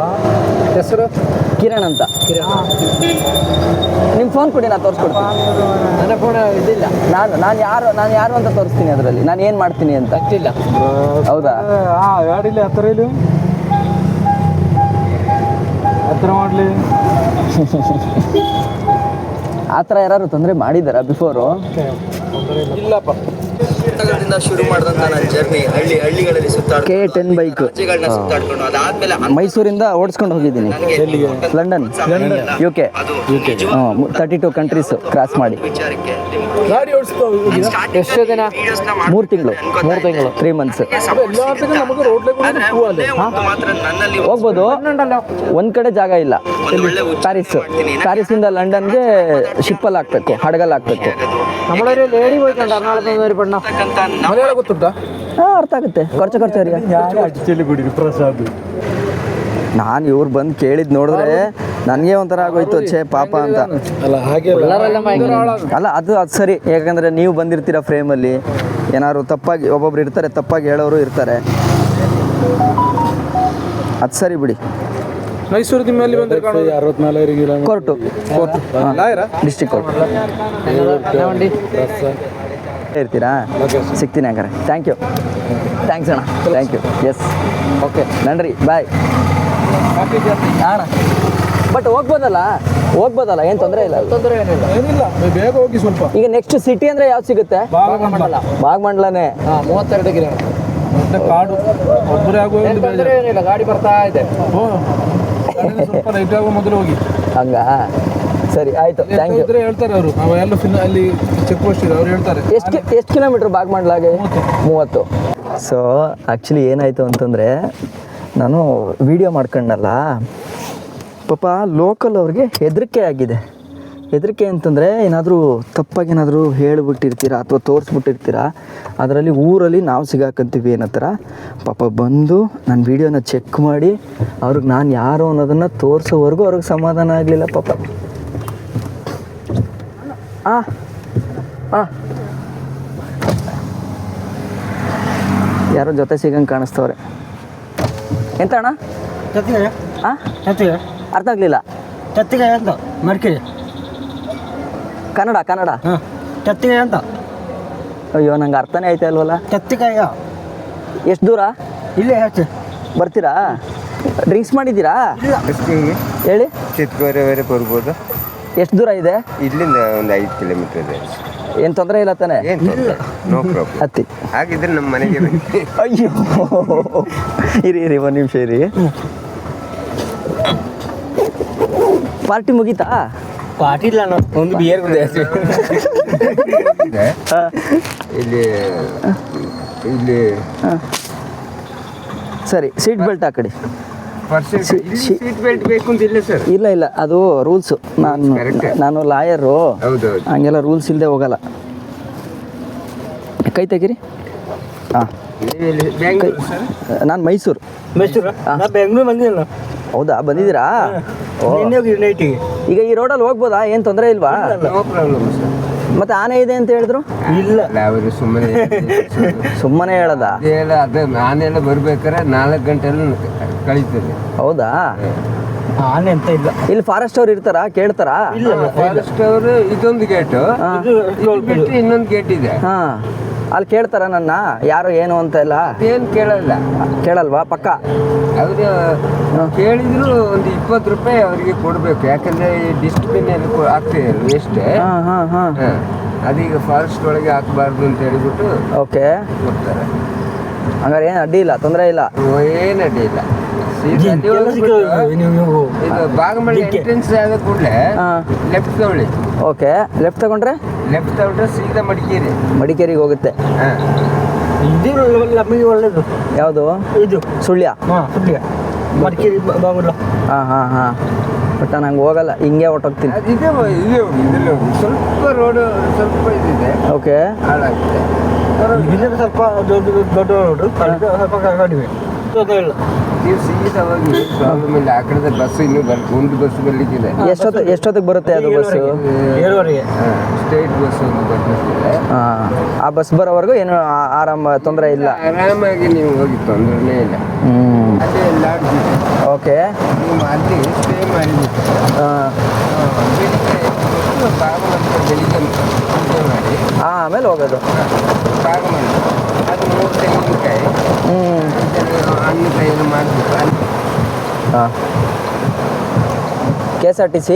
[SPEAKER 1] ಹೆಸರು ಕಿರಣ್ ಅಂತ. ನಿಮ್ಮ ಫೋನ್ ಕೊಡಿ, ನಾನು ತೋರಿಸ್ಕೊಡ್ತೀನಿ. ನನ್ನ ಫೋನ್ ಇದಿಲ್ಲ. ನಾನು ಯಾರು ಅಂತ ತೋರಿಸ್ತೀನಿ. ಅದರಲ್ಲಿ ನಾನು ಏನು ಮಾಡ್ತೀನಿ ಅಂತ ಇಲ್ಲ. ಹೌದಾ?
[SPEAKER 2] ಯಾರಿಲ್ಲ ಹತ್ತಿರ ಇಲ್ಲಿ ಹತ್ತಿರ ಮಾಡಲಿ.
[SPEAKER 1] ಆ ಥರ ಯಾರು ತೊಂದರೆ ಮಾಡಿದ್ದಾರಾ ಬಿಫೋರು?
[SPEAKER 2] ಇಲ್ಲಪ್ಪ.
[SPEAKER 1] ಶುರು ಮಾಡಿದಂಥ ನನ್ನ ಜರ್ನಿ ಹಳ್ಳಿಗಳಲ್ಲಿ K10 ಬೈಕ್ ಸುತ್ತಾಡ್ಕೊಂಡು ಅದಾದ್ಮೇಲೆ ಮೈಸೂರಿಂದ ಓಡಿಸ್ಕೊಂಡು ಹೋಗಿದ್ದೀನಿ ಲಂಡನ್, UK 32 ಕಂಟ್ರೀಸ್ ಕ್ರಾಸ್ ಮಾಡಿ.
[SPEAKER 2] ಗಾಡಿ ಎಷ್ಟು ದಿನ?
[SPEAKER 1] 3 ತಿಂಗಳು 3 ಮಂತ್ಸ್ ಹೋಗ್ಬೋದು. ಒಂದ್ ಕಡೆ ಜಾಗ ಇಲ್ಲ. ಪ್ಯಾರಿಸಿಂದ ಲಂಡನ್ಗೆ ಶಿಪ್ಪಲ್ಲಿ ಹಾಕ್ಬೇಕು, ಹಡಗಲ್ಲಿ ಹಾಕ್ಬೇಕು.
[SPEAKER 2] ಗೊತ್ತುಂಟಾ?
[SPEAKER 1] ಅರ್ಥ ಆಗುತ್ತೆ. ಖರ್ಚು
[SPEAKER 2] ಪ್ರಸಾದ್.
[SPEAKER 1] ನಾನು ಇವ್ರು ಬಂದು ಕೇಳಿದ್ ನೋಡಿದ್ರೆ ನನಗೆ ಒಂಥರ ಆಗೋಯ್ತು, ಛೇ ಪಾಪ ಅಂತ. ಅಲ್ಲ ಅದು ಸರಿ, ಯಾಕಂದರೆ ನೀವು ಬಂದಿರ್ತೀರ ಫ್ರೇಮಲ್ಲಿ, ಏನಾದ್ರು ತಪ್ಪಾಗಿ ಒಬ್ಬೊಬ್ರು ಇರ್ತಾರೆ, ತಪ್ಪಾಗಿ ಹೇಳೋರು ಇರ್ತಾರೆ. ಅದು ಸರಿ ಬಿಡಿ.
[SPEAKER 2] ಮೈಸೂರು ಮೇಲೆ ಬಂದರೆ 64
[SPEAKER 1] ಕೋರ್ಟು ಡಿಸ್ಟ್ರಿಕ್ಟ್ ಕೋರ್ಟ್ ಇರ್ತೀರಾ? ಸಿಗ್ತೀನಿ ಹಂಗಾರೆ. ಥ್ಯಾಂಕ್ಸ್ ಅಣ್ಣ. Thank you. ಎಸ್ ಓಕೆ, ನನ್ರಿ ಬಾಯ್ ಅಣ್ಣ. ಬಟ್ ಹೋಗ್ಬೋದಲ್ಲ, ಏನು ತೊಂದರೆ ಇಲ್ಲ.
[SPEAKER 2] ಏನಿಲ್ಲ, ಬೇಗ ಹೋಗಿ ಸ್ವಲ್ಪ.
[SPEAKER 1] ಈಗ ನೆಕ್ಸ್ಟ್ ಸಿಟಿ ಅಂದರೆ ಯಾವ್ದು ಸಿಗುತ್ತೆ? ಭಾಗಮಂಡಲನೇ.
[SPEAKER 2] 32 ಕಿಲೋಮೀಟರ್ ಕಾಡು. ಒಬ್ಬರೇ ಆಗುವ ಗಾಡಿ ಬರ್ತಾ ಇದೆ. ಸ್ವಲ್ಪ ಲೈಟ್ ಆಗುವ ಮೊದಲು ಹೋಗಿ.
[SPEAKER 1] ಹಂಗಾ? ಸರಿ ಆಯಿತು, ಥ್ಯಾಂಕ್ ಯು.
[SPEAKER 2] ಹೇಳ್ತಾರೆ ಅವರು, ನಾವೆಲ್ಲ ಅಲ್ಲಿ ಚೆಕ್ ಪೋಸ್ಟ್ ಇದೆ, ಅವ್ರು ಹೇಳ್ತಾರೆ.
[SPEAKER 1] ಎಷ್ಟು ಕಿಲೋಮೀಟ್ರ್ ಭಾಗಮಂಡಲಾಗೆ? 30. ಸೊ ಆ್ಯಕ್ಚುಲಿ ಏನಾಯಿತು ಅಂತಂದರೆ, ನಾನು ವಿಡಿಯೋ ಮಾಡ್ಕೊಂಡಲ್ಲ ಪಾಪ ಲೋಕಲ್ ಅವ್ರಿಗೆ ಹೆದರಿಕೆ ಆಗಿದೆ. ಹೆದರಿಕೆ ಅಂತಂದರೆ ಏನಾದರೂ ತಪ್ಪಾಗಿ ಏನಾದರೂ ಹೇಳಿಬಿಟ್ಟಿರ್ತೀರಾ ಅಥವಾ ತೋರಿಸ್ಬಿಟ್ಟಿರ್ತೀರಾ, ಅದರಲ್ಲಿ ಊರಲ್ಲಿ ನಾವು ಸಿಗಾಕಂತೀವಿ ಅನ್ನೋ ಥರ ಪಾಪ ಬಂದು ನನ್ನ ವೀಡಿಯೋನ ಚೆಕ್ ಮಾಡಿ ಅವ್ರಿಗೆ ನಾನು ಯಾರು ಅನ್ನೋದನ್ನು ತೋರಿಸೋವರೆಗೂ ಅವ್ರಿಗೆ ಸಮಾಧಾನ ಆಗಲಿಲ್ಲ ಪಾಪ. ಯಾರೋ ಜೊತೆ ಸಿಗಂಗೆ ಕಾಣಿಸ್ತವ್ರೆ. ಎಂತ ಅಣ್ಣ? ಹಾಂ, ಅರ್ಥ ಆಗಲಿಲ್ಲ.
[SPEAKER 6] ತತ್ತಿಕಾಯಿ ಅಂತ ಮಡಿಕೇರಿ
[SPEAKER 1] ಕನ್ನಡ ಕನ್ನಡ.
[SPEAKER 6] ಹಾಂ ತತ್ತಿಕಾಯಿ ಅಂತ.
[SPEAKER 1] ಅಯ್ಯೋ ನಂಗೆ ಅರ್ಥನೇ ಆಯ್ತಾ ಇಲ್ವಲ್ಲ.
[SPEAKER 6] ತತ್ತಿಕಾಯ
[SPEAKER 1] ಎಷ್ಟು ದೂರ?
[SPEAKER 6] ಇಲ್ಲೇ ಹೆಚ್ಚು
[SPEAKER 1] ಬರ್ತೀರಾ? ಡ್ರಿಂಕ್ಸ್ ಮಾಡಿದ್ದೀರಾ?
[SPEAKER 6] ಇಲ್ಲ
[SPEAKER 1] ಹೇಳಿ.
[SPEAKER 7] ಚಿತ್ಕೋರೆವರೆ ಬರ್ಬೋದು.
[SPEAKER 1] ಎಷ್ಟು ದೂರ ಇದೆ?
[SPEAKER 7] ಇಲ್ಲಿಂದ ಒಂದು 5 ಕಿಲೋಮೀಟರ್ ಇದೆ.
[SPEAKER 1] ಏನು ತೊಂದರೆ ಇಲ್ಲ ತಾನೆ?
[SPEAKER 7] ಏನು ತೊಂದರೆ, ನೋ ಪ್ರಾಬ್ಲಮ್.
[SPEAKER 1] ಹತ್ತಿ.
[SPEAKER 7] ಹಾಗಿದ್ರೆ ನಮ್ಮ ಮನೆಗೆ ಬನ್ನಿ.
[SPEAKER 1] ಅಯ್ಯೋ ಇರಿ ಒಂದು ನಿಮಿಷ ಇರಿ. ಪಾರ್ಟಿ ಮುಗೀತಾ?
[SPEAKER 6] ಪಾಟಿ ಇಲ್ಲ ಒಂದು ಬಿಯರ್ ಕುಡಿದೆ
[SPEAKER 7] ಇದೆ. ಇಲ್ಲಿ ಇಲ್ಲಿ
[SPEAKER 1] ಸರಿ, ಸೀಟ್ ಬೆಲ್ಟ್ ಹಾಕಡಿ.
[SPEAKER 7] ಸೀಟ್ ಬೆಲ್ಟ್ ಬೇಕು ಅಂತ ಇಲ್ಲ ಸರ್.
[SPEAKER 1] ಇಲ್ಲ ಅದು ರೂಲ್ಸು. ನಾನು ಲಾಯರು,
[SPEAKER 7] ಹೌದೌದು.
[SPEAKER 1] ಹಂಗೆಲ್ಲ ರೂಲ್ಸ್ ಇಲ್ಲದೆ ಹೋಗಲ್ಲ. ಕೈ ತೆಗೀರಿ. ಹಾಂ,
[SPEAKER 7] ಬ್ಯಾಂಗ್ಳೂರು ಸರ್.
[SPEAKER 1] ನಾನು ಮೈಸೂರು.
[SPEAKER 6] ಮೈಸೂರು ನಾ ಬೆಂಗಳೂರು ಬಂದಿಲ್ಲ.
[SPEAKER 1] ಹೌದಾ, ಬಂದಿದ್ದೀರಾ?
[SPEAKER 6] ನಿನ್ನೆ ಹೋಗಿದ್ವಿ ನೈಟಿಗೆ.
[SPEAKER 1] ಈಗ ಈ ರೋಡಲ್ಲಿ ಹೋಗ್ಬೋದಾ? ಏನು ತೊಂದರೆ ಇಲ್ವಾ?
[SPEAKER 7] No problem sir.
[SPEAKER 1] ಮತ್ತೆ ಆನೆ ಇದೆ ಅಂತ ಹೇಳಿದ್ರು.
[SPEAKER 6] ಇಲ್ಲ
[SPEAKER 7] ಅವರು
[SPEAKER 1] ಸುಮ್ಮನೆ ಹೇಳದ?
[SPEAKER 7] ಅದು ನಾನೆಲ್ಲ ಬರ್ಬೇಕಾದ್ರೆ 4 ಗಂಟೆಲ್ಲ ಕಳೀತದೆ.
[SPEAKER 1] ಹೌದಾ?
[SPEAKER 6] ಆನೆ ಅಂತ ಇಲ್ಲ.
[SPEAKER 1] ಇಲ್ಲಿ ಫಾರೆಸ್ಟ್ ಅವ್ರು ಇರ್ತಾರಾ? ಕೇಳ್ತಾರಾ?
[SPEAKER 7] ಫಾರೆಸ್ಟ್ ಅವರು ಇದೊಂದು ಗೇಟು ಬಿಟ್ಟು ಇನ್ನೊಂದು ಗೇಟ್ ಇದೆ.
[SPEAKER 1] ಹಾಂ, ಅಲ್ಲಿ ಕೇಳ್ತಾರ ನನ್ನ ಯಾರು ಏನು ಅಂತ ಎಲ್ಲ?
[SPEAKER 7] ಏನು ಕೇಳಲ್ಲ.
[SPEAKER 1] ಕೇಳಲ್ವಾ? ಪಕ್ಕ
[SPEAKER 7] ಅವರು ಕೇಳಿದ್ರು ಒಂದು 20 ರೂಪಾಯಿ ಅವರಿಗೆ ಕೊಡಬೇಕು. ಯಾಕಂದರೆ ಈ ಡಿಸ್ಟ್ಬಿನ್ ಅಲ್ಲಿ ಹಾಕ್ತಿದೆ ವೇಸ್ಟ್.
[SPEAKER 1] ಹಾಂ ಹಾಂ ಹಾಂ.
[SPEAKER 7] ಅದೀಗ ಫಾರೆಸ್ಟ್ ಒಳಗೆ ಹಾಕಬಾರ್ದು ಅಂತ ಹೇಳಿಬಿಟ್ಟು
[SPEAKER 1] ಓಕೆ.
[SPEAKER 7] ಕೊಡ್ತಾರೆ.
[SPEAKER 1] ಹಂಗಾರೆ ಏನು ಅಡ್ಡಿ ಇಲ್ಲ, ತೊಂದರೆ ಇಲ್ಲ.
[SPEAKER 7] ಏನು ಅಡ್ಡಿ ಇಲ್ಲ. ಇದು ಬಾಗಮಳ್ಳಿ ಎಂಟ್ರೆನ್ಸ್ ಆದ ಕೂಡಲೇ ಲೆಫ್ಟ್ ತಗೊಳ್ಳಿ.
[SPEAKER 1] ಓಕೆ, ಲೆಫ್ಟ್ ತಗೊಂಡ್ರೆ?
[SPEAKER 7] ಲೆಫ್ಟ್ ತಗೊಂಡ್ರೆ ಸೀದಾ ಮಡಿಕೇರಿ.
[SPEAKER 1] ಮಡಿಕೇರಿಗೆ ಹೋಗುತ್ತೆ.
[SPEAKER 7] ಹಾಂ,
[SPEAKER 6] ಇದು ನಮಗೆ ಒಳ್ಳೇದು.
[SPEAKER 1] ಯಾವುದು?
[SPEAKER 6] ಇದು
[SPEAKER 1] ಸುಳ್ಯ.
[SPEAKER 6] ಹಾಂ ಸುಳ್ಯ ಮಡಿಕೇರಿ ಬಾಗುಲ್ಲ.
[SPEAKER 1] ಹಾಂ. ಬಟ್ ನಾನು ಹಂಗೆ ಹೋಗಲ್ಲ, ಹಿಂಗೆ ಹೊಟ್ಟೋಗ್ತೀನಿ.
[SPEAKER 7] ಅದಿದೆ ಇದ್ರಲ್ಲಿ ಹೋಗಿ ಸ್ವಲ್ಪ ರೋಡು ಸ್ವಲ್ಪ ಇದಿದೆ.
[SPEAKER 1] ಓಕೆ.
[SPEAKER 7] ಹಾಳಾಗುತ್ತೆ.
[SPEAKER 6] ಇದರಿಂದ ಸ್ವಲ್ಪ ದೊಡ್ಡ ರೋಡು, ಸ್ವಲ್ಪ ಕಡಿಮೆ ತೊಂದರೆ ಇಲ್ಲ.
[SPEAKER 7] ನೀವು ಸೀದಾ ಹೋಗಿ ಪ್ರಾಬ್ಲಮ್ ಇಲ್ಲ. ಆ ಕಡೆ ಬಸ್ ಇನ್ನೂ ಒಂದು ಬಸ್ ಬರ್ಲಿಕ್ಕಿದೆ.
[SPEAKER 1] ಎಷ್ಟೊತ್ತಿಗೆ ಬರುತ್ತೆ ಅದು ಬಸ್ಸು?
[SPEAKER 6] 7:30ಗೆ.
[SPEAKER 7] ಸ್ಟೇಟ್ ಬಸ್ ಒಂದು ಬರ್ಲಿಕ್ಕಿದೆ.
[SPEAKER 1] ಹಾಂ, ಆ ಬಸ್ ಬರೋವರೆಗೂ ಏನು ಆರಾಮ, ತೊಂದರೆ ಇಲ್ಲ.
[SPEAKER 7] ಆರಾಮಾಗಿ ನೀವು ಹೋಗಿ, ತೊಂದರೆನೇ ಇಲ್ಲ. ಅದೇ ಲಾಡ್ಜ್ ಇದೆ.
[SPEAKER 1] ಓಕೆ.
[SPEAKER 7] ನೀವು ಅಲ್ಲಿ ಸ್ಟೇ ಮಾಡಿಬಿಟ್ಟು ಬೆಳಿಗ್ಗೆ ಬಾಗಮಂತ್ರ ಬೆಳಿಗ್ಗೆ ಪೂಜೆ ಮಾಡಿ
[SPEAKER 1] ಆಮೇಲೆ ಹೋಗೋದು.
[SPEAKER 7] ಬಾಗಮಂತ್ರ ಅದು 3 ತೆಂಗಿನಕಾಯಿ ಹಣ್ಣುಕಾಯಿಯನ್ನು ಮಾಡಿಬಿಟ್ಟು ಅಲ್ಲಿ
[SPEAKER 1] ಹಾಂ. KSRTC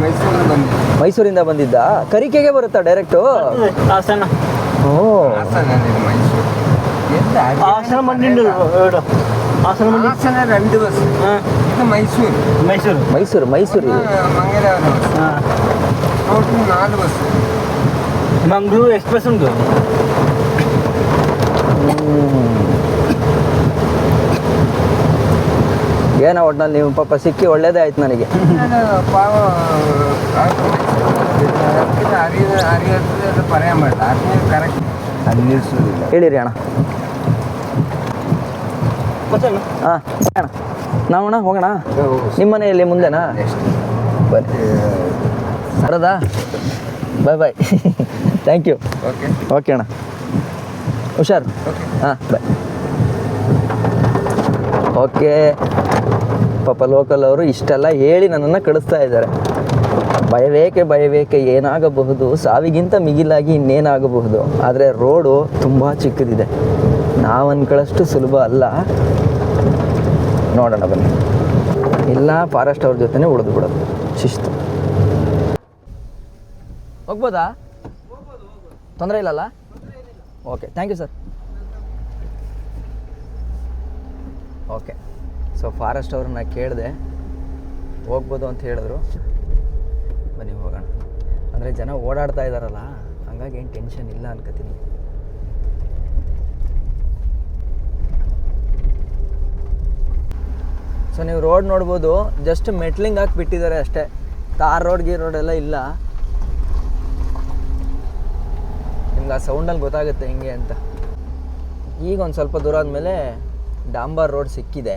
[SPEAKER 7] ಮೈಸೂರು ಬಂದಿದೆ.
[SPEAKER 1] ಮೈಸೂರಿಂದ ಬಂದಿದ್ದ? ಕರಿಕೆಗೆ ಬರುತ್ತಾ ಡೈರೆಕ್ಟು?
[SPEAKER 6] ಹಾಸನ.
[SPEAKER 1] ಓ,
[SPEAKER 7] ಹಾಸನಲ್ಲಿದೆ ಮೈಸೂರು.
[SPEAKER 6] ಹಾಸನ ಮಂಡಿ ಹಾಸನ ಮಂಡಿ.
[SPEAKER 7] ಹಾಸನ 2 ಬಸ್. ಇದು ಮೈಸೂರು.
[SPEAKER 1] ಮೈಸೂರು
[SPEAKER 7] ಮಂಗಳವಾರ ಬಸ್.
[SPEAKER 6] ಹಾಂ,
[SPEAKER 7] ಟೋಟಲ್ 4 ಬಸ್.
[SPEAKER 6] ಮಂಗಳೂರು ಎಕ್ಸ್ಪ್ರೆಸ್ ಉಂಟು.
[SPEAKER 1] ಏನೋ ಒಟ್ನಲ್ಲಿ ನೀವು ಪಾಪ ಸಿಕ್ಕಿ ಒಳ್ಳೇದೇ ಆಯ್ತು ನನಗೆ.
[SPEAKER 7] ಪಾವ ಅರಿಯೋದು ಪರ್ಯಾಯ ಮಾಡಲ್ಲ. ಅದು ಕರೆಕ್ಟ್ ಅಲ್ಲಿ ನಿಲ್ಲಿಸೋದಿಲ್ಲ.
[SPEAKER 1] ಹೇಳಿರಿ ಅಣ್ಣ.
[SPEAKER 6] ಮತ್ತೆ
[SPEAKER 1] ಹಾಂ ಅಣ್ಣ, ನಾವಣ್ಣ ಹೋಗೋಣ. ನಿಮ್ಮ ಮನೆಯಲ್ಲಿ ಮುಂದೆನಾ? ಬನ್ನಿ. Sarada, bye. Thank you. Okay ಅಣ್ಣ, ಹುಷಾರು. ಹಾಂ, ಬಾಯ್. ಓಕೆ. ಪಾಪ ಲೋಕಲ್ ಅವರು ಇಷ್ಟೆಲ್ಲ ಹೇಳಿ ನನ್ನನ್ನು ಕಳಿಸ್ತಾ ಇದ್ದಾರೆ. ಭಯವೇಕೆ ಏನಾಗಬಹುದು, ಸಾವಿಗಿಂತ ಮಿಗಿಲಾಗಿ ಇನ್ನೇನಾಗಬಹುದು. ಆದರೆ ರೋಡು ತುಂಬ ಚಿಕ್ಕದಿದೆ, ನಾವು ಅನ್ಕೊಳ್ಳೋಷ್ಟು ಸುಲಭ ಅಲ್ಲ. ನೋಡೋಣ ಬನ್ನಿ. ಇಲ್ಲ ಫಾರೆಸ್ಟ್ ಅವ್ರ ಜೊತೆನೇ ಉಳಿದು ಬಿಡೋದು ಶಿಸ್ತು. ಹೋಗ್ಬೋದಾ? ತೊಂದರೆ ಇಲ್ಲಲ್ಲ? Okay, thank you sir. Okay, so forest ಅವ್ರನ್ನ ಕೇಳಿದೆ, ಹೋಗ್ಬೋದು ಅಂತ ಹೇಳಿದ್ರು. ಬನ್ನಿ ಹೋಗೋಣ. ಅಂದರೆ ಜನ ಓಡಾಡ್ತಾ ಇದ್ದಾರಲ್ಲ, ಹಂಗಾಗಿ ಏನು ಟೆನ್ಷನ್ ಇಲ್ಲ ಅನ್ಕೋತೀನಿ. ಸೊ ನೀವು ರೋಡ್ ನೋಡ್ಬೋದು, ಜಸ್ಟ್ ಮೆಟ್ಲಿಂಗ್ ಹಾಕಿಬಿಟ್ಟಿದ್ದಾರೆ ಅಷ್ಟೇ. ತಾರ್ ರೋಡ್ ಎಲ್ಲ ಇಲ್ಲ. ನಿಮ್ಗೆ ಆ ಸೌಂಡಲ್ಲಿ ಗೊತ್ತಾಗುತ್ತೆ ಹೆಂಗೆ ಅಂತ. ಈಗ ಒಂದು ಸ್ವಲ್ಪ ದೂರ ಆದಮೇಲೆ ಡಾಂಬರ್ ರೋಡ್ ಸಿಕ್ಕಿದೆ.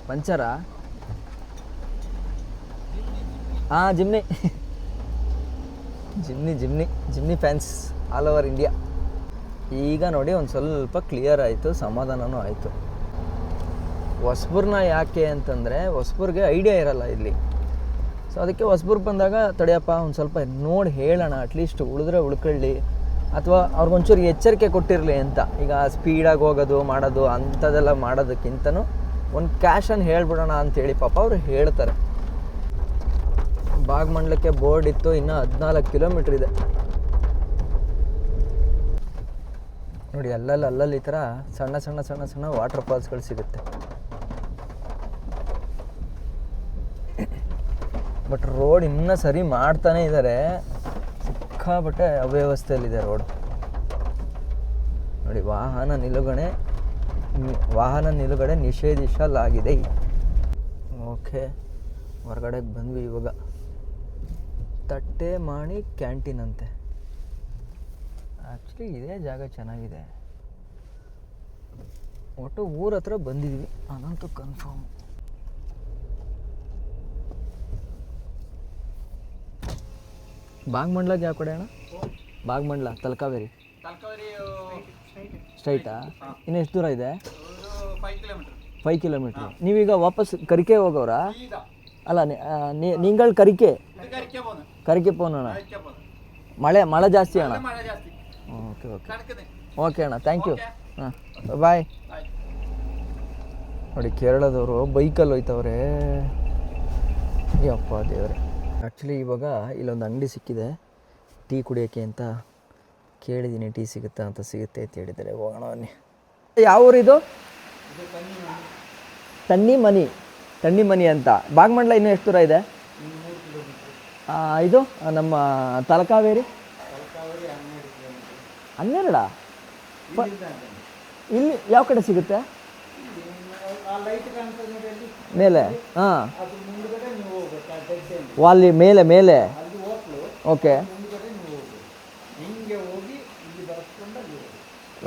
[SPEAKER 1] ಪಂಚರ ಹಾಂ, Jimny Jimny fans all over India. ಈಗ ನೋಡಿ ಒಂದು ಸ್ವಲ್ಪ ಕ್ಲಿಯರ್ ಆಯಿತು, ಸಮಾಧಾನವೂ ಆಯಿತು. ಹೊಸಬರನ್ನ ಯಾಕೆ ಅಂತಂದರೆ ಹೊಸಬ್ರಿಗೆ ಐಡಿಯಾ ಇರಲ್ಲ ಇಲ್ಲಿ. ಸೊ ಅದಕ್ಕೆ ಹೊಸಬ್ರು ಬಂದಾಗ ತಡೆಯಪ್ಪ ಒಂದು ಸ್ವಲ್ಪ ನೋಡಿ ಹೇಳೋಣ, ಅಟ್ಲೀಸ್ಟ್ ಉಳಿದ್ರೆ ಉಳ್ಕೊಳ್ಳಿ, ಅಥವಾ ಅವ್ರಿಗೊಂಚೂರು ಎಚ್ಚರಿಕೆ ಕೊಟ್ಟಿರಲಿ ಅಂತ. ಈಗ ಸ್ಪೀಡಾಗಿ ಹೋಗೋದು ಮಾಡೋದು ಅಂಥದ್ದೆಲ್ಲ ಮಾಡೋದಕ್ಕಿಂತನೂ ಒಂದು ಕ್ಯಾಶನ್ನು ಹೇಳ್ಬಿಡೋಣ ಅಂಥೇಳಿ ಪಾಪ ಅವರು ಹೇಳ್ತಾರೆ. ಭಾಗಮಂಡಲಕ್ಕೆ ಬೋರ್ಡ್ ಇತ್ತು, ಇನ್ನೂ 14 ಕಿಲೋಮೀಟ್ರ್ ಇದೆ ನೋಡಿ. ಅಲ್ಲಲ್ಲಿ ಈ ಥರ ಸಣ್ಣ ವಾಟರ್ ಫಾಲ್ಸ್ಗಳು ಸಿಗುತ್ತೆ. ಬಟ್ ರೋಡ್ ಇನ್ನೂ ಸರಿ ಮಾಡ್ತಾನೇ ಇದ್ದಾರೆ, ಸಿಕ್ಕಾಪಟ್ಟೆ ಅವ್ಯವಸ್ಥೆಯಲ್ಲಿದೆ ರೋಡ್ ನೋಡಿ. ವಾಹನ ನಿಲುಗಡೆ ನಿಷೇಧಿಸಲಾಗಿದೆ. ಓಕೆ, ಹೊರಗಡೆಗೆ ಬಂದ್ವಿ ಇವಾಗ. ತಟ್ಟೆ ಮಾಣಿ ಕ್ಯಾಂಟೀನ್ ಅಂತೆ. ಆ್ಯಕ್ಚುಲಿ ಇದೇ ಜಾಗ ಚೆನ್ನಾಗಿದೆ. ಒಟ್ಟು ಊರ ಹತ್ರ ಬಂದಿದ್ವಿ, ಅದಂತೂ ಕನ್ಫರ್ಮ್. ಭಾಗಮಂಡ್ಲಕ್ಕೆ ಯಾವ ಕಡೆ ಅಣ್ಣ? ಭಾಗಮಂಡ್ಲ ತಲಕಾವೇರಿ ಸ್ಟ್ರೈಟಾ? ಇನ್ನು ಎಷ್ಟು ದೂರ ಇದೆ? 5 ಕಿಲೋಮೀಟ್ರ್. ನೀವೀಗ ವಾಪಸ್ ಕರಿಕೆ ಹೋಗೋರಾ? ಅಲ್ಲ, ನಿಂಗಳು ಕರಿಕೆ ಪೋನೋಣ. ಮಳೆ ಜಾಸ್ತಿ ಅಣ್ಣ? ಓಕೆ ಅಣ್ಣ, ಥ್ಯಾಂಕ್ ಯು. ಹಾಂ, ಬಾಯ್. ನೋಡಿ ಕೇರಳದವರು ಬೈಕಲ್ಲಿ ಹೋಯ್ತವ್ರೆ. ಯಪ್ಪ ದೇವ್ರೆ. ಆ್ಯಕ್ಚುಲಿ ಇವಾಗ ಇಲ್ಲೊಂದು ಅಂಗಡಿ ಸಿಕ್ಕಿದೆ ಟೀ ಕುಡಿಯೋಕ್ಕೆ ಅಂತ. ಕೇಳಿದ್ದೀನಿ ಟೀ ಸಿಗುತ್ತಾ ಅಂತ. ಸಿಗುತ್ತೆ ಅಂತ ಹೇಳಿದ್ದಾರೆ, ಹೋಗೋಣ ಬನ್ನಿ. ಯಾವ ಊರಿದು? ತಣ್ಣಿ ಮನಿ ಅಂತ. ಭಾಗಮಂಡಲ ಇನ್ನೂ ಎಷ್ಟು ದೂರ ಇದೆ? ಇದು ನಮ್ಮ ತಲಕಾವೇರಿ 12. ಇಲ್ಲಿ ಯಾವ ಕಡೆ ಸಿಗುತ್ತೆ? ಮೇಲೆ. ಹಾಂ, ಅಲ್ಲಿ ಮೇಲೆ. ಓಕೆ,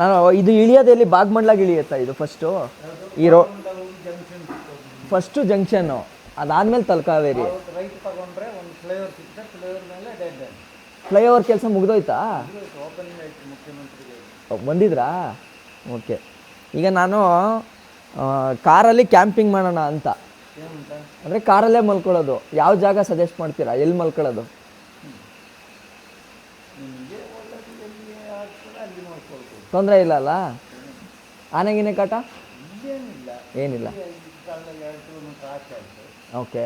[SPEAKER 1] ನಾನು ಇದು ಇಳಿಯೋದೆಲ್ಲಿ? ಭಾಗಮಂಡ್ಲಾಗ ಇಳಿಯುತ್ತಾ ಇದು ಫಸ್ಟು? ಫಸ್ಟು ಜಂಕ್ಷನ್ನು, ಅದಾದಮೇಲೆ ತಲಕಾವೇರಿ. ಫ್ಲೈಓವರ್ ಕೆಲಸ ಮುಗಿದೋಯ್ತಾ? ಬಂದಿದ್ರಾ? ಓಕೆ. ಈಗ ನಾನು ಕಾರಲ್ಲಿ ಕ್ಯಾಂಪಿಂಗ್ ಮಾಡೋಣ ಅಂತ. ಅಂದರೆ ಕಾರಲ್ಲೇ ಮಲ್ಕೊಳ್ಳೋದು. ಯಾವ ಜಾಗ ಸಜೆಸ್ಟ್ ಮಾಡ್ತೀರಾ? ಎಲ್ಲಿ ಮಲ್ಕೊಳ್ಳೋದು? ತೊಂದರೆ ಇಲ್ಲ ಅಲ್ಲ? ಆನೆಗಿನೇ ಕಾಟ ಏನಿಲ್ಲ. ಓಕೆ,